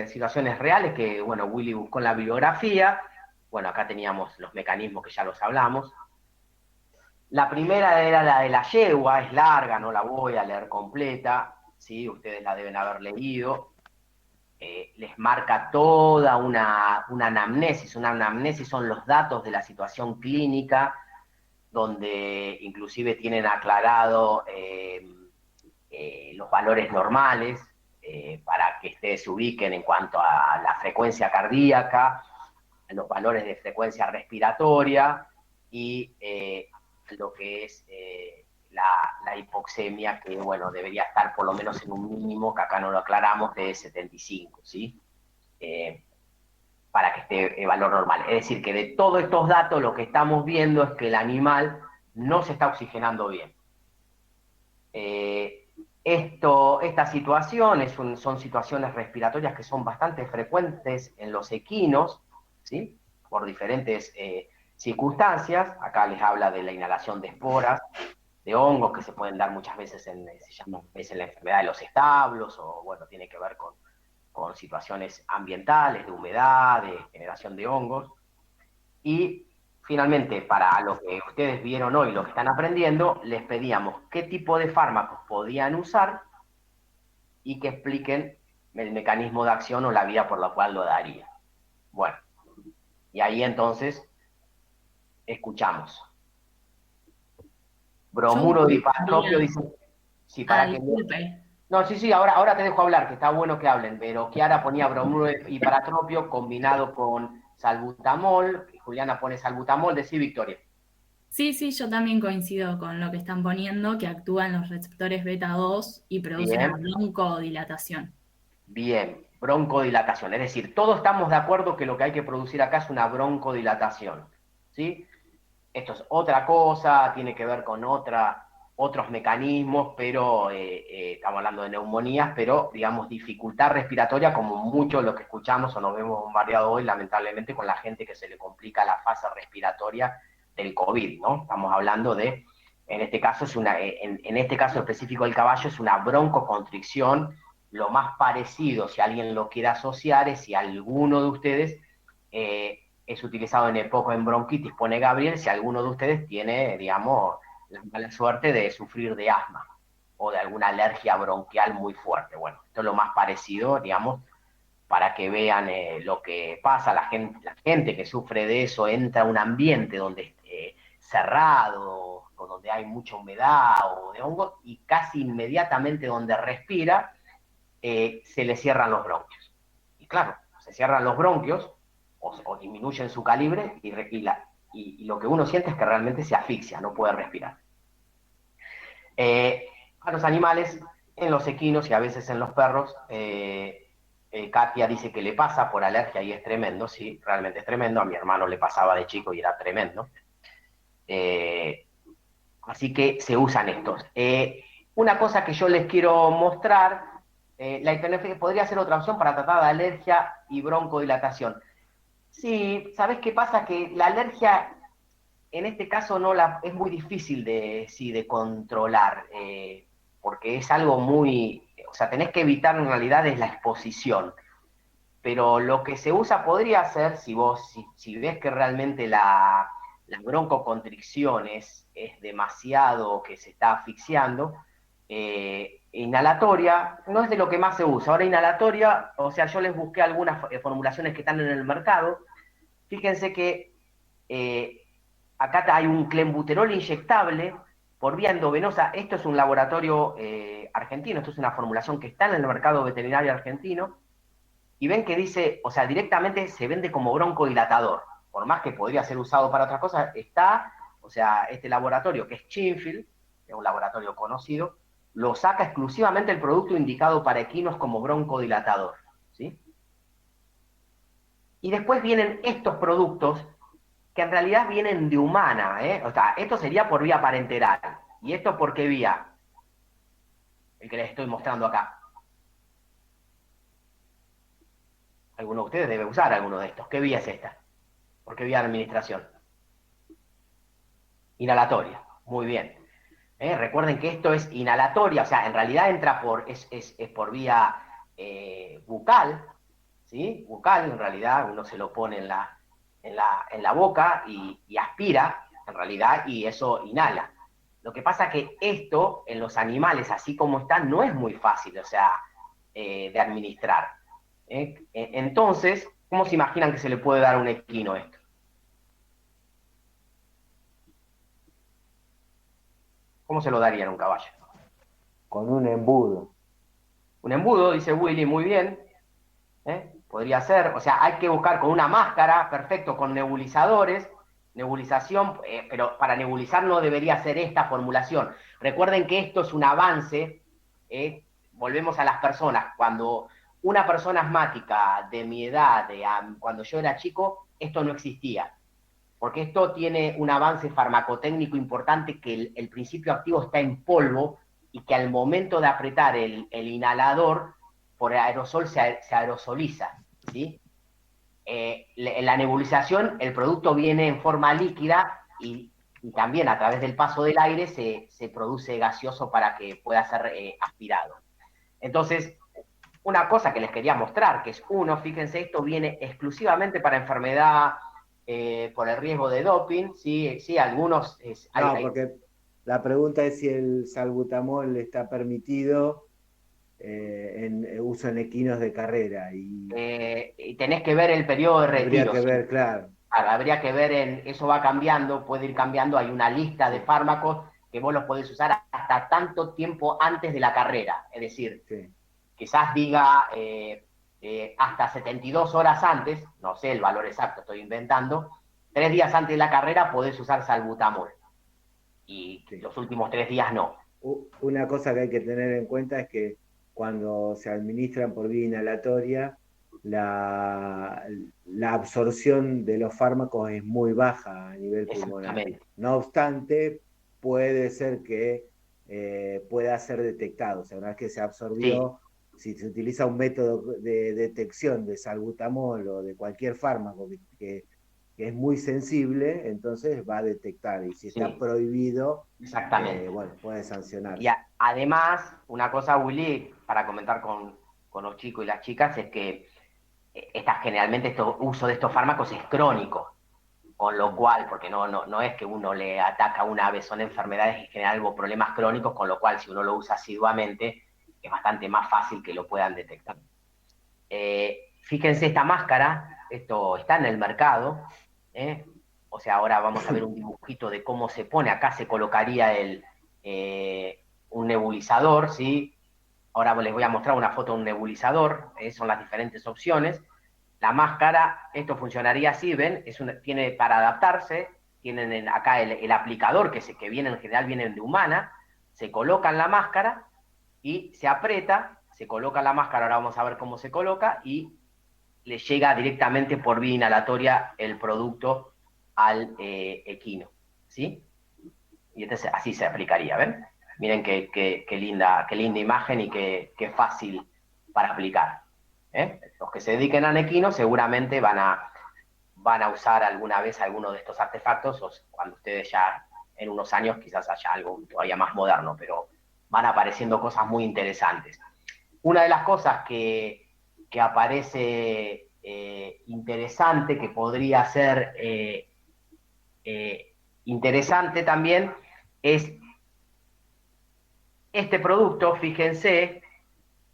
Speaker 1: situaciones reales que, bueno, Willy buscó en la bibliografía. Bueno, acá teníamos los mecanismos que ya los hablamos. La primera era la de la yegua, es larga, no la voy a leer completa, ¿sí? Ustedes la deben haber leído. Les marca toda una anamnesis. Una anamnesis son los datos de la situación clínica, donde inclusive tienen aclarado los valores normales, para que ustedes se ubiquen en cuanto a la frecuencia cardíaca, los valores de frecuencia respiratoria y lo que es la hipoxemia, que bueno, debería estar por lo menos en un mínimo, que acá no lo aclaramos, de 75, ¿sí? Para que esté el valor normal. Es decir, que de todos estos datos lo que estamos viendo es que el animal no se está oxigenando bien. Esta situación son situaciones respiratorias que son bastante frecuentes en los equinos, ¿sí? Por diferentes circunstancias. Acá les habla de la inhalación de esporas, de hongos que se pueden dar muchas veces en la enfermedad de los establos, o bueno, tiene que ver con situaciones ambientales, de humedad, de generación de hongos. Y finalmente, para lo que ustedes vieron hoy, lo que están aprendiendo, les pedíamos qué tipo de fármacos podían usar y que expliquen el mecanismo de acción o la vía por la cual lo daría. Bueno, y ahí entonces escuchamos. Bromuro de ipatropio dice... Sí, para que...
Speaker 7: disculpe.
Speaker 1: No, sí, ahora te dejo hablar, que está bueno que hablen, pero Kiara ponía bromuro de ipatropio combinado con salbutamol, Juliana pone salbutamol, decí Victoria.
Speaker 7: Sí, yo también coincido con lo que están poniendo, que actúan los receptores beta 2 y producen
Speaker 1: Bien.
Speaker 7: una broncodilatación.
Speaker 1: Bien, broncodilatación, es decir, todos estamos de acuerdo que lo que hay que producir acá es una broncodilatación, ¿sí? Esto es otra cosa, tiene que ver con otros mecanismos, pero estamos hablando de neumonías, pero digamos dificultad respiratoria, como mucho lo que escuchamos o nos vemos bombardeados hoy, lamentablemente, con la gente que se le complica la fase respiratoria del COVID, ¿no? Estamos hablando de, en este caso en este caso específico del caballo, es una broncoconstricción. Lo más parecido, si alguien lo quiere asociar, es si alguno de ustedes es utilizado en EPOC en bronquitis, pone Gabriel, si alguno de ustedes tiene, digamos, la mala suerte de sufrir de asma o de alguna alergia bronquial muy fuerte. Bueno, esto es lo más parecido, digamos, para que vean lo que pasa. La gente que sufre de eso entra a un ambiente donde cerrado, atópico, donde hay mucha humedad o de hongo, y casi inmediatamente donde respira, se le cierran los bronquios. Y claro, se cierran los bronquios o disminuyen su calibre y lo que uno siente es que realmente se asfixia, no puede respirar. A los animales, en los equinos y a veces en los perros, Katia dice que le pasa por alergia y es tremendo, sí, realmente es tremendo. A mi hermano le pasaba de chico y era tremendo. Así que se usan estos. Una cosa que yo les quiero mostrar, la hiperneferia podría ser otra opción para tratar de alergia y broncodilatación. Sí, ¿sabés qué pasa? Que la alergia, en este caso, es muy difícil de controlar, porque es algo muy... O sea, tenés que evitar en realidad es la exposición. Pero lo que se usa podría ser, si ves que realmente la broncoconstricción es demasiado, que se está asfixiando, inhalatoria no es de lo que más se usa. Ahora inhalatoria, o sea, yo les busqué algunas formulaciones que están en el mercado. Fíjense que acá hay un clenbuterol inyectable por vía endovenosa. Esto es un laboratorio argentino, esto es una formulación que está en el mercado veterinario argentino. Y ven que dice, o sea, directamente se vende como broncodilatador. Por más que podría ser usado para otras cosas, está, o sea, este laboratorio que es Chinfield, que es un laboratorio conocido, lo saca exclusivamente el producto indicado para equinos como broncodilatador, ¿sí? Y después vienen estos productos que en realidad vienen de humana, ¿eh? O sea, esto sería por vía parenteral. ¿Y esto por qué vía? El que les estoy mostrando acá. Alguno de ustedes debe usar alguno de estos. ¿Qué vía es esta? ¿Por qué vía de administración? Inhalatoria. Muy bien. Recuerden que esto es inhalatoria, o sea, en realidad entra es por vía bucal, ¿sí? Bucal, en realidad, uno se lo pone en la boca y aspira, en realidad, y eso inhala. Lo que pasa es que esto, en los animales, así como está, no es muy fácil, o sea, de administrar. Entonces, ¿cómo se imaginan que se le puede dar a un equino esto? ¿Cómo se lo darían a un caballo?
Speaker 2: Con un embudo.
Speaker 1: Un embudo, dice Willy, muy bien. Podría ser, o sea, hay que buscar con una máscara, perfecto, con nebulizadores, nebulización, pero para nebulizar no debería ser esta formulación. Recuerden que esto es un avance, volvemos a las personas, cuando una persona asmática de mi edad, cuando yo era chico, esto no existía, porque esto tiene un avance farmacotécnico importante, que el principio activo está en polvo y que al momento de apretar el inhalador, por aerosol se aerosoliza, ¿sí? En la nebulización el producto viene en forma líquida y también a través del paso del aire se produce gaseoso para que pueda ser aspirado. Entonces, una cosa que les quería mostrar, que es fíjense, esto viene exclusivamente para enfermedad por el riesgo de doping, sí, algunos...
Speaker 2: Porque la pregunta es si el salbutamol está permitido en uso en equinos de carrera. Y
Speaker 1: tenés que ver el periodo de retiro.
Speaker 2: habría que ver, claro.
Speaker 1: Habría que ver, eso va cambiando, puede ir cambiando, hay una lista de fármacos que vos los podés usar hasta tanto tiempo antes de la carrera, es decir, quizás diga hasta 72 horas antes, no sé el valor exacto, estoy inventando, 3 días antes de la carrera podés usar salbutamol, y los últimos 3 días no.
Speaker 2: Una cosa que hay que tener en cuenta es que cuando se administran por vía inhalatoria, la absorción de los fármacos es muy baja a nivel pulmonar. No obstante, puede ser que pueda ser detectado. O sea, una vez que se absorbió, si se utiliza un método de detección de salbutamol o de cualquier fármaco que es muy sensible, entonces va a detectar. Y si está prohibido, bueno, puede sancionar.
Speaker 1: Y además, una cosa, Willy, para comentar con los chicos y las chicas, es que generalmente uso de estos fármacos es crónico, con lo cual, porque no es que uno le ataca una vez, son enfermedades que generan algo, problemas crónicos, con lo cual si uno lo usa asiduamente es bastante más fácil que lo puedan detectar. Fíjense esta máscara, esto está en el mercado, o sea, ahora vamos a ver un dibujito de cómo se pone, acá se colocaría un nebulizador, ¿sí? Ahora les voy a mostrar una foto de un nebulizador, son las diferentes opciones. La máscara, esto funcionaría así, ¿ven? Tiene para adaptarse, tienen acá el aplicador que viene, en general vienen de Humana, se coloca en la máscara y se aprieta, se coloca la máscara, ahora vamos a ver cómo se coloca, y le llega directamente por vía inhalatoria el producto al equino, ¿sí? Y entonces así se aplicaría, ¿ven? Miren qué linda imagen y qué fácil para aplicar. Los que se dediquen a equino seguramente van a usar alguna vez alguno de estos artefactos, o cuando ustedes ya en unos años quizás haya algo todavía más moderno, pero van apareciendo cosas muy interesantes. Una de las cosas que aparece interesante, que podría ser interesante también, es este producto, fíjense,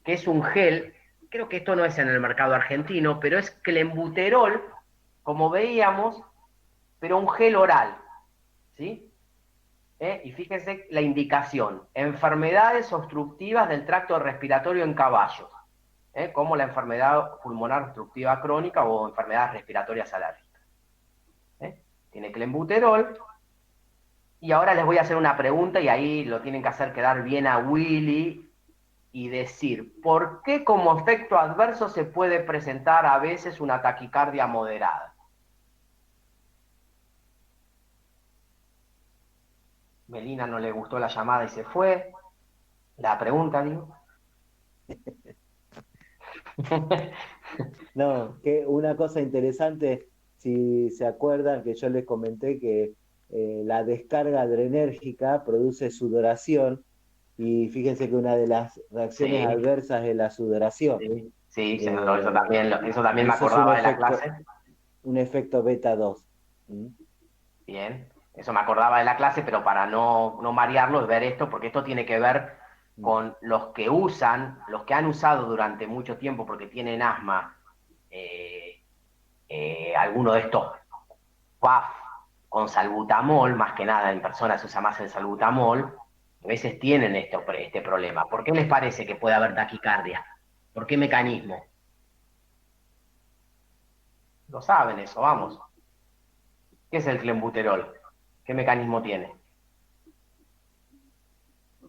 Speaker 1: que es un gel, creo que esto no es en el mercado argentino, pero es clenbuterol, como veíamos, pero un gel oral, ¿sí? Y fíjense la indicación, enfermedades obstructivas del tracto respiratorio en caballos, como la enfermedad pulmonar obstructiva crónica o enfermedades respiratorias alérgicas. Tiene clenbuterol. Y ahora les voy a hacer una pregunta y ahí lo tienen que hacer quedar bien a Willy y decir, ¿por qué como efecto adverso se puede presentar a veces una taquicardia moderada? Melina no le gustó la llamada y se fue. La pregunta, digo.
Speaker 2: No, que una cosa interesante, si se acuerdan que yo les comenté que la descarga adrenérgica produce sudoración, y fíjense que una de las reacciones
Speaker 1: Sí,
Speaker 2: adversas es la sudoración.
Speaker 1: sí, sí,
Speaker 2: Eh,
Speaker 1: eso también me
Speaker 2: Eso es
Speaker 1: acordaba de la clase.
Speaker 2: un efecto beta 2.
Speaker 1: Bien, eso me acordaba de la clase, pero para no marearlo, ver esto, porque esto tiene que ver con los que han usado durante mucho tiempo porque tienen asma, alguno de estos PAF con salbutamol, más que nada en personas se usa más el salbutamol, a veces tienen este problema. ¿Por qué les parece que puede haber taquicardia? ¿Por qué mecanismo? Lo saben eso, vamos. ¿Qué es el clenbuterol? ¿Qué mecanismo tiene?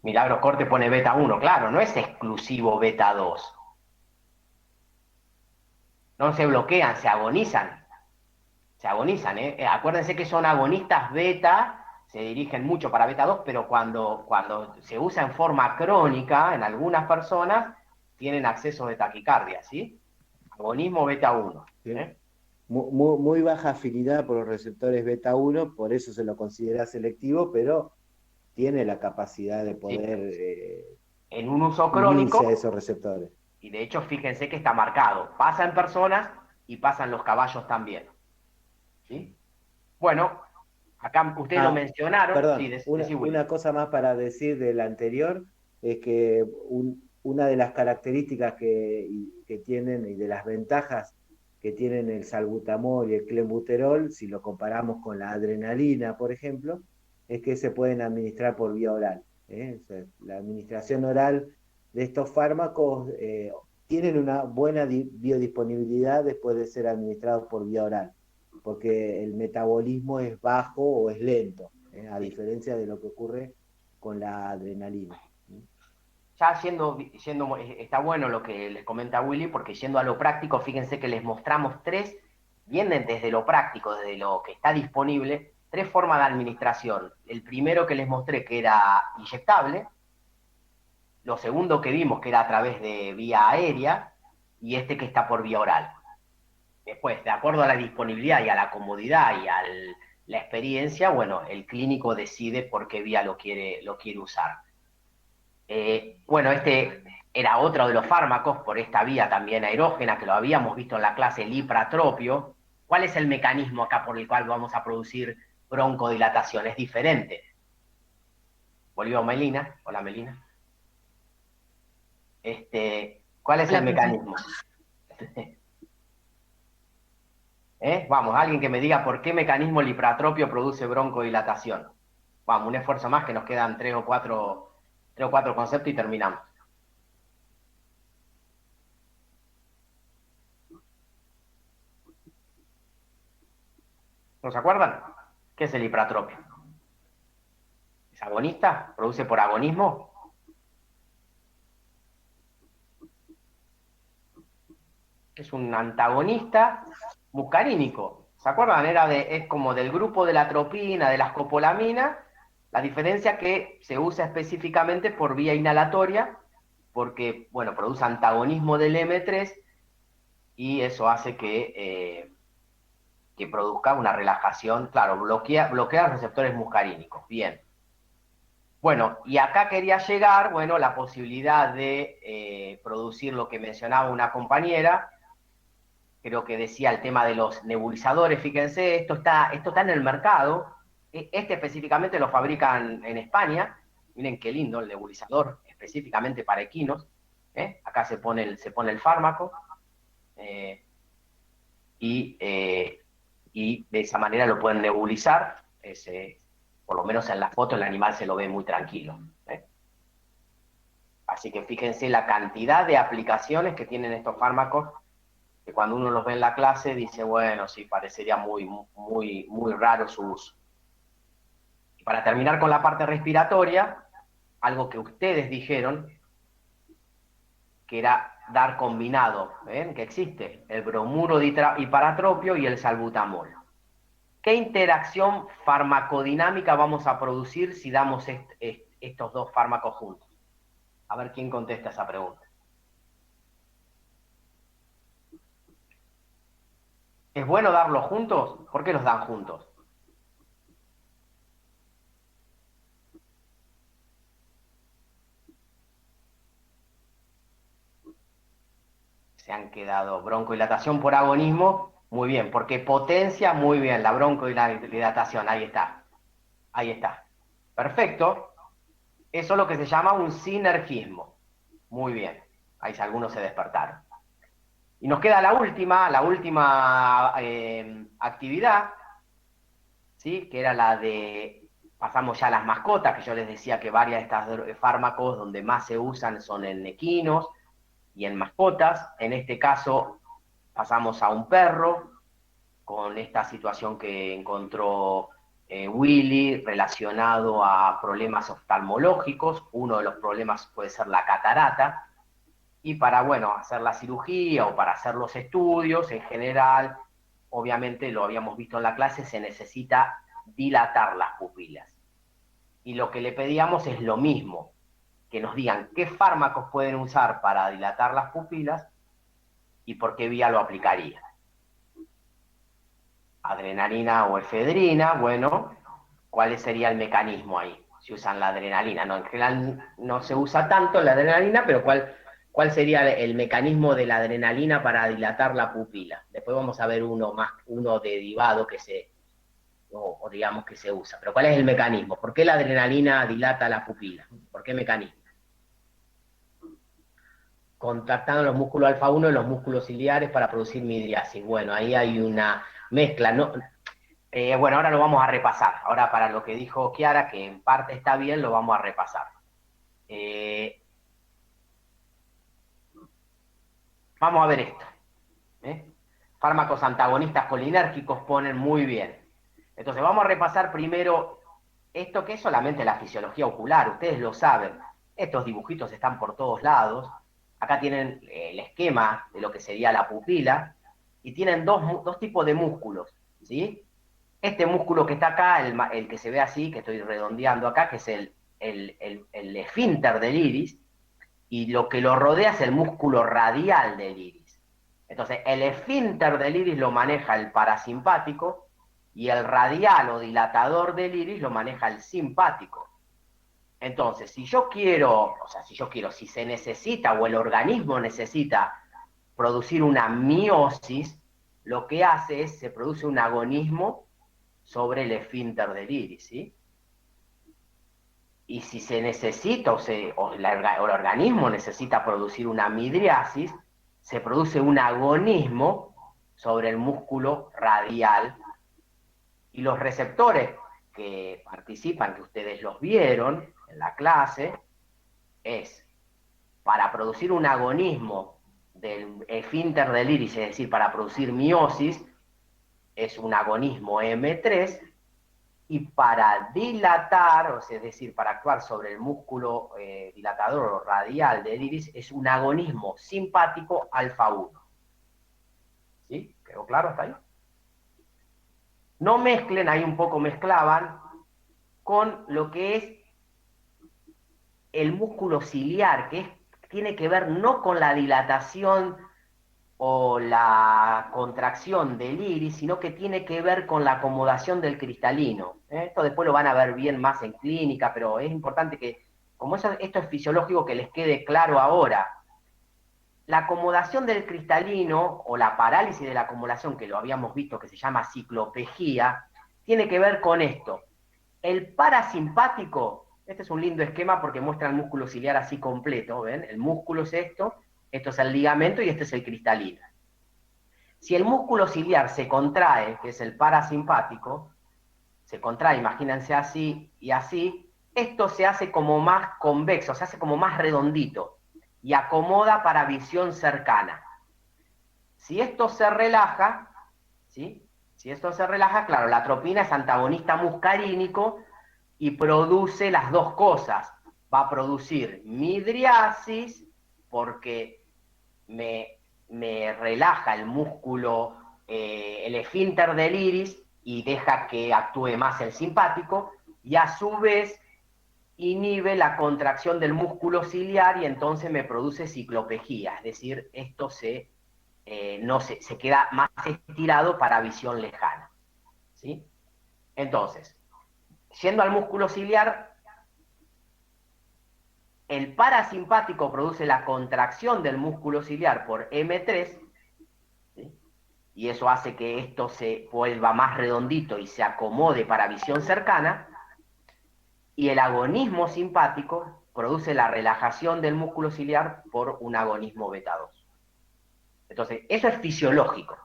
Speaker 1: Milagros Corte pone beta 1, claro, no es exclusivo beta 2. No se bloquean, se agonizan. Se agonizan, ¿eh? Acuérdense que son agonistas beta, se dirigen mucho para beta 2, pero cuando se usa en forma crónica, en algunas personas, tienen acceso de taquicardia, ¿sí? Agonismo beta 1.
Speaker 2: Muy baja afinidad por los receptores beta 1, por eso se lo considera selectivo, pero tiene la capacidad de poder
Speaker 1: en un uso
Speaker 2: unirse
Speaker 1: crónico,
Speaker 2: a esos receptores.
Speaker 1: y de hecho fíjense que está marcado. Pasa en personas y pasa en los caballos también. ¿Sí? Bueno, acá ustedes lo mencionaron.
Speaker 2: Perdón,
Speaker 1: Sí, decí, Willy.
Speaker 2: una cosa más para decir del anterior es que una de las características que tienen y de las ventajas que tienen el salbutamol y el clenbuterol, si lo comparamos con la adrenalina, por ejemplo, es que se pueden administrar por vía oral. O sea, la administración oral de estos fármacos tienen una buena biodisponibilidad después de ser administrados por vía oral, porque el metabolismo es bajo o es lento, a diferencia de lo que ocurre con la adrenalina.
Speaker 1: Ya está bueno lo que les comenta Willy, porque yendo a lo práctico, fíjense que les mostramos vienen desde lo práctico, desde lo que está disponible, 3 formas de administración. El primero que les mostré, que era inyectable, lo segundo que vimos, que era a través de vía aérea, y este que está por vía oral. Después, de acuerdo a la disponibilidad y a la comodidad y a la experiencia, bueno, el clínico decide por qué vía lo quiere usar. Bueno, este era otro de los fármacos por esta vía también aerógena, que lo habíamos visto en la clase, el ipratropio. ¿Cuál es el mecanismo acá por el cual vamos a producir broncodilatación? Es diferente. Volvió Melina. Hola, Melina. ¿Cuál es el mecanismo? Vamos, alguien que me diga por qué mecanismo el hipertropio produce broncodilatación. Vamos, un esfuerzo más, que nos quedan tres o cuatro conceptos y terminamos. ¿No se acuerdan? ¿Qué es el hipertropio? ¿Es agonista? ¿Produce por agonismo? Es un antagonista muscarínico. ¿Se acuerdan? Es como del grupo de la atropina, de la escopolamina, la diferencia que se usa específicamente por vía inhalatoria, porque, bueno, produce antagonismo del M3 y eso hace que produzca una relajación, claro, bloquea los receptores muscarínicos. Bien. Bueno, y acá quería llegar, bueno, la posibilidad de producir lo que mencionaba una compañera, creo que decía el tema de los nebulizadores. Fíjense, esto está en el mercado, este específicamente lo fabrican en España, miren qué lindo el nebulizador, específicamente para equinos, acá se pone el fármaco, y de esa manera lo pueden nebulizar, por lo menos en la foto el animal se lo ve muy tranquilo. Así que fíjense la cantidad de aplicaciones que tienen estos fármacos, que cuando uno los ve en la clase dice, bueno, sí, parecería muy, muy, muy raro su uso. Y para terminar con la parte respiratoria, algo que ustedes dijeron, que era dar combinado, que existe el bromuro de hiperatropio y el salbutamol. ¿Qué interacción farmacodinámica vamos a producir si damos estos dos fármacos juntos? A ver quién contesta esa pregunta. ¿Es bueno darlos juntos? ¿Por qué los dan juntos? Se han quedado broncodilatación por agonismo, muy bien, porque potencia muy bien la broncodilatación, ahí está. Ahí está. Perfecto. Eso es lo que se llama un sinergismo. Muy bien. Ahí algunos se despertaron. Y nos queda la última actividad, ¿sí? Que era la de, pasamos ya a las mascotas, que yo les decía que varias de estas fármacos donde más se usan son en equinos y en mascotas. En este caso pasamos a un perro, con esta situación que encontró Willy relacionado a problemas oftalmológicos. Uno de los problemas puede ser la catarata, y para, bueno, hacer la cirugía o para hacer los estudios, en general, obviamente lo habíamos visto en la clase, se necesita dilatar las pupilas. Y lo que le pedíamos es lo mismo, que nos digan qué fármacos pueden usar para dilatar las pupilas y por qué vía lo aplicaría. Adrenalina o efedrina, bueno, ¿cuál sería el mecanismo ahí? Si usan la adrenalina, no, en general no se usa tanto la adrenalina, pero ¿cuál sería el mecanismo de la adrenalina para dilatar la pupila? Después vamos a ver uno derivado que o digamos que se usa. Pero ¿cuál es el mecanismo? ¿Por qué la adrenalina dilata la pupila? ¿Por qué mecanismo? Contactando los músculos alfa 1 y los músculos ciliares para producir midriasis. Bueno, ahí hay una mezcla, ¿no? Bueno, ahora lo vamos a repasar. Ahora, para lo que dijo Chiara, que en parte está bien, lo vamos a repasar. Vamos a ver esto. Fármacos antagonistas colinérgicos ponen muy bien. Entonces, vamos a repasar primero esto, que es solamente la fisiología ocular. Ustedes lo saben. Estos dibujitos están por todos lados. Acá tienen el esquema de lo que sería la pupila, y tienen dos tipos de músculos, ¿sí? Este músculo que está acá, el que se ve así, que estoy redondeando acá, que es el esfínter del iris, y lo que lo rodea es el músculo radial del iris. Entonces, el esfínter del iris lo maneja el parasimpático, y el radial o dilatador del iris lo maneja el simpático. Entonces, si se necesita o el organismo necesita producir una miosis, lo que hace es, se produce un agonismo sobre el esfínter del iris, ¿sí? Y si se necesita o el organismo necesita producir una midriasis, se produce un agonismo sobre el músculo radial, y los receptores que participan, que ustedes los vieron en la clase, es para producir un agonismo del esfínter del iris, es decir, para producir miosis, es un agonismo M3, y para dilatar, o sea, es decir, para actuar sobre el músculo dilatador o radial del iris, es un agonismo simpático alfa 1. ¿Sí? ¿Quedó claro hasta ahí? No mezclen, ahí un poco mezclaban, con lo que es el músculo ciliar, que tiene que ver no con la dilatación o la contracción del iris, sino que tiene que ver con la acomodación del cristalino. Esto después lo van a ver bien más en clínica, pero es importante que, como esto es fisiológico, que les quede claro ahora. La acomodación del cristalino, o la parálisis de la acumulación, que lo habíamos visto, que se llama ciclopegía, tiene que ver con esto. El parasimpático, este es un lindo esquema porque muestra el músculo ciliar así completo, ¿ven? El músculo es esto es el ligamento y este es el cristalino. Si el músculo ciliar se contrae, que es el parasimpático, se contrae, imagínense así y así, esto se hace como más convexo, se hace como más redondito y acomoda para visión cercana. Si esto se relaja, ¿sí? Si esto se relaja, claro, la atropina es antagonista muscarínico y produce las dos cosas. Va a producir midriasis porque me relaja el músculo, el esfínter del iris, y deja que actúe más el simpático, y a su vez inhibe la contracción del músculo ciliar y entonces me produce ciclopegía, es decir, esto se queda más estirado para visión lejana. ¿Sí? Entonces, yendo al músculo ciliar, el parasimpático produce la contracción del músculo ciliar por M3, ¿sí? Y eso hace que esto se vuelva más redondito y se acomode para visión cercana, y el agonismo simpático produce la relajación del músculo ciliar por un agonismo beta 2. Entonces, eso es fisiológico.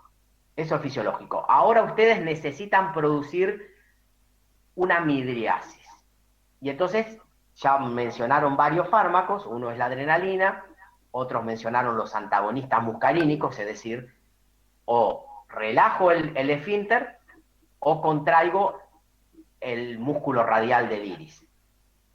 Speaker 1: Eso es fisiológico. Ahora ustedes necesitan producir una midriasis. Y entonces, ya mencionaron varios fármacos, uno es la adrenalina, otros mencionaron los antagonistas muscarínicos, es decir, o relajo el esfínter o contraigo el músculo radial del iris.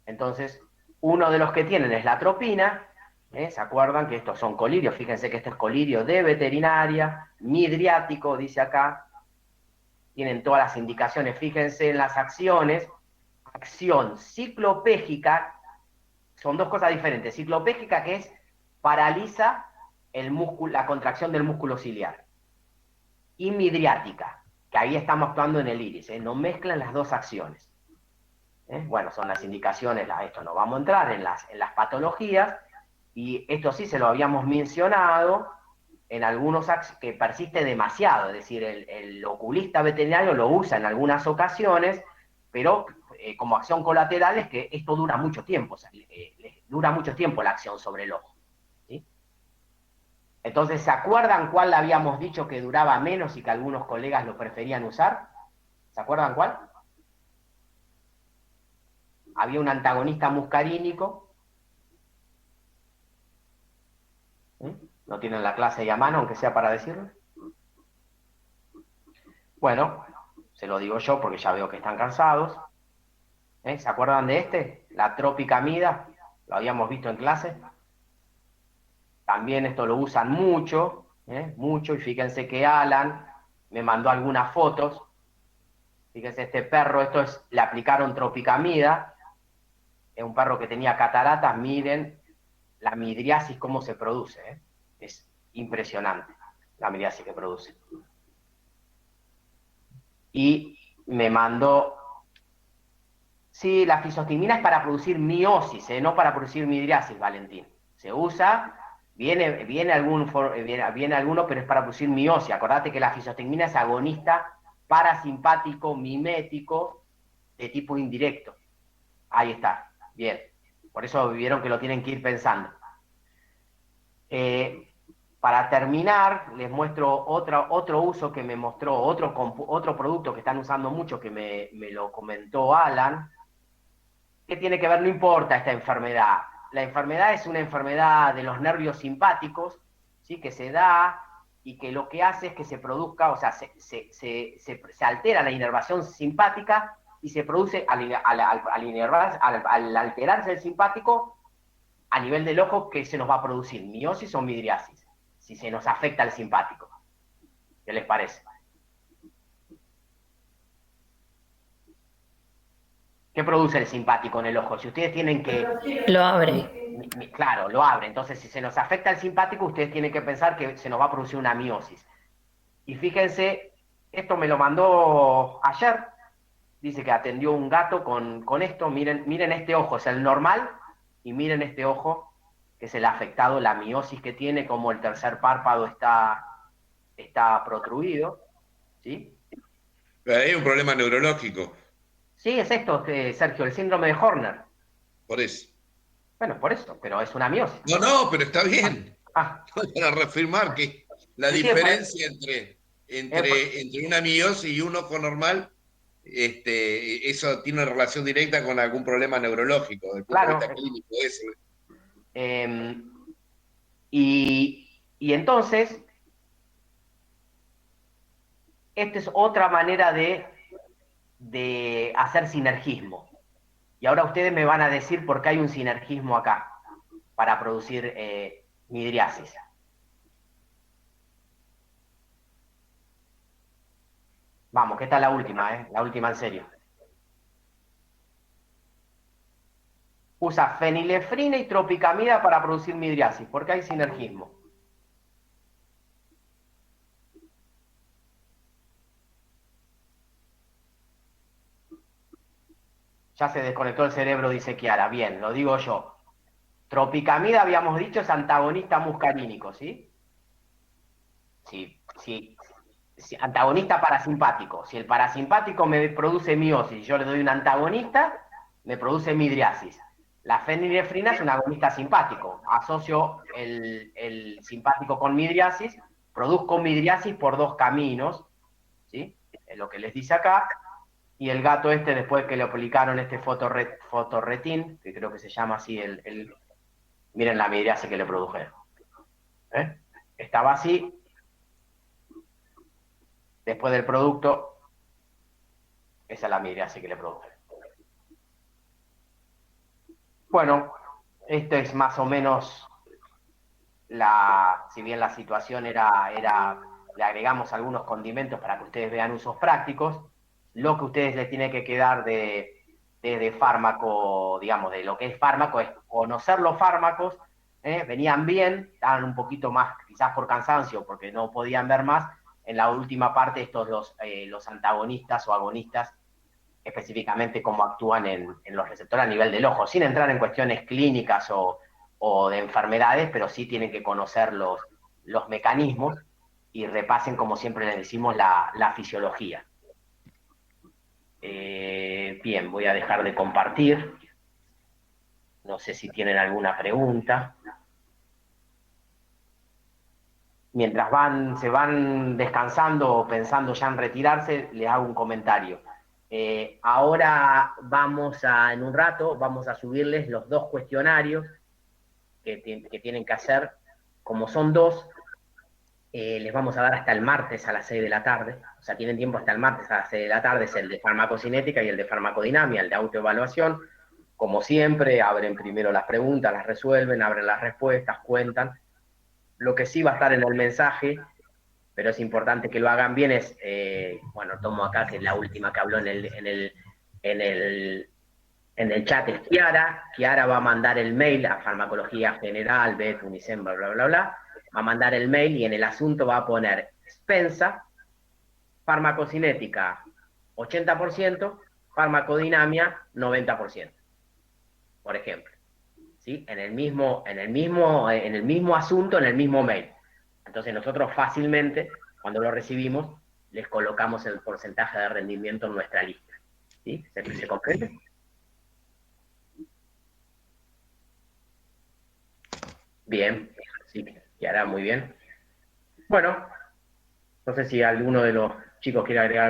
Speaker 1: Entonces, uno de los que tienen es la atropina, ¿se acuerdan que estos son colirios? Fíjense que este es colirio de veterinaria, midriático, dice acá, tienen todas las indicaciones, fíjense en las acciones, acción ciclopégica, son dos cosas diferentes, ciclopégica que es paraliza la contracción del músculo ciliar, y midriática, que ahí estamos actuando en el iris, no mezclan las dos acciones. Bueno, son las indicaciones, esto no vamos a entrar en las patologías, y esto sí se lo habíamos mencionado en algunos que persiste demasiado, es decir, el oculista veterinario lo usa en algunas ocasiones, pero como acción colateral es que esto dura mucho tiempo, o sea, dura mucho tiempo la acción sobre el ojo. ¿Sí? Entonces, ¿se acuerdan cuál habíamos dicho que duraba menos y que algunos colegas lo preferían usar? ¿Se acuerdan cuál? Había un antagonista muscarínico. ¿No tienen la clase ahí a mano, aunque sea para decirlo? Bueno, se lo digo yo porque ya veo que están cansados. ¿Se acuerdan de este? La tropicamida, lo habíamos visto en clase. También esto lo usan mucho, mucho, y fíjense que Alan me mandó algunas fotos. Fíjense, este perro, le aplicaron tropicamida, es un perro que tenía cataratas, miren la midriasis cómo se produce, es impresionante la midriasis que produce. Y me mandó, sí, la fisostigmina es para producir miosis, no para producir midriasis, Valentín. Se usa, viene alguno, pero es para producir miosis. Acordate que la fisostigmina es agonista parasimpático mimético de tipo indirecto. Ahí está, bien. Por eso vieron que lo tienen que ir pensando. para terminar, les muestro otro uso que me mostró, otro producto que están usando mucho, que me lo comentó Alan, que tiene que ver, no importa esta enfermedad. La enfermedad es una enfermedad de los nervios simpáticos, ¿sí? Que se da y que lo que hace es que se produzca, o sea, se altera la inervación simpática y se produce, al alterarse el simpático, a nivel del ojo, ¿qué se nos va a producir? ¿Miosis o midriasis? Si se nos afecta el simpático. ¿Qué les parece? ¿Qué produce el simpático en el ojo? Si ustedes tienen que...
Speaker 5: Lo abre.
Speaker 1: Claro, lo abre. Entonces, si se nos afecta el simpático, ustedes tienen que pensar que se nos va a producir una miosis. Y fíjense, esto me lo mandó ayer. Dice que atendió un gato con esto. Miren este ojo, es el normal. Y miren este ojo, que es el afectado, la miosis que tiene, como el tercer párpado está protruido. ¿Sí?
Speaker 3: Pero hay un problema neurológico,
Speaker 1: Sí, es esto, Sergio, el síndrome de Horner.
Speaker 3: por eso.
Speaker 1: Bueno, por eso, pero es una miosis.
Speaker 3: No, pero está bien.
Speaker 1: Ah,
Speaker 3: Para reafirmar que la
Speaker 1: sí, sí,
Speaker 3: diferencia entre una miosis y un ojo normal, eso tiene una relación directa con algún problema neurológico, desde el punto de
Speaker 1: claro.
Speaker 3: vista clínico. Eso.
Speaker 1: Y entonces, esta es otra manera de hacer sinergismo. Y ahora ustedes me van a decir por qué hay un sinergismo acá para producir midriasis. Vamos, que esta es la última, la última en serio. Usa fenilefrina y tropicamida para producir midriasis, porque hay sinergismo. Ya se desconectó el cerebro, dice Kiara. Bien, lo digo yo. Tropicamida, habíamos dicho, es antagonista muscarínico, ¿sí? Sí. Antagonista parasimpático. Si el parasimpático me produce miosis, yo le doy un antagonista, me produce midriasis. La fenilefrina es un agonista simpático. Asocio el simpático con midriasis, produzco midriasis por dos caminos, ¿sí? Es lo que les dice acá. Y el gato después que le aplicaron este fotorretin, que creo que se llama así, miren la midriasis que le produjeron. Estaba así. Después del producto, esa es la midriasis que le produjeron. Bueno, esto es más o menos si bien la situación le agregamos algunos condimentos para que ustedes vean usos prácticos, lo que ustedes les tiene que quedar de fármaco, digamos, de lo que es fármaco, es conocer los fármacos, venían bien, estaban un poquito más, quizás por cansancio, porque no podían ver más, en la última parte los antagonistas o agonistas, específicamente cómo actúan en los receptores a nivel del ojo, sin entrar en cuestiones clínicas o de enfermedades, pero sí tienen que conocer los mecanismos y repasen, como siempre les decimos, la fisiología. Bien, voy a dejar de compartir. No sé si tienen alguna pregunta. Mientras se van descansando o pensando ya en retirarse, les hago un comentario. Ahora en un rato, vamos a subirles los dos cuestionarios que tienen que hacer. Como son dos, les vamos a dar hasta el martes a las 6 de la tarde. O sea, tienen tiempo hasta el martes a las 6 de la tarde. Es el de farmacocinética y el de farmacodinamia, el de autoevaluación. Como siempre, abren primero las preguntas, las resuelven, abren las respuestas, cuentan. Lo que sí va a estar en el mensaje, pero es importante que lo hagan bien, es, tomo acá, que es la última que habló en el chat, es Kiara. Kiara va a mandar el mail a Farmacología General, BET, Unicem, bla, bla, bla, bla. Va a mandar el mail y en el asunto va a poner Spensa, farmacocinética 80%, farmacodinamia 90%, por ejemplo. ¿Sí? En el mismo asunto, en el mismo mail. Entonces nosotros fácilmente, cuando lo recibimos, les colocamos el porcentaje de rendimiento en nuestra lista. ¿Sí? ¿Se comprende? Bien, sí, Kiara, muy bien. Bueno, no sé si alguno de los chicos quiere agregar algo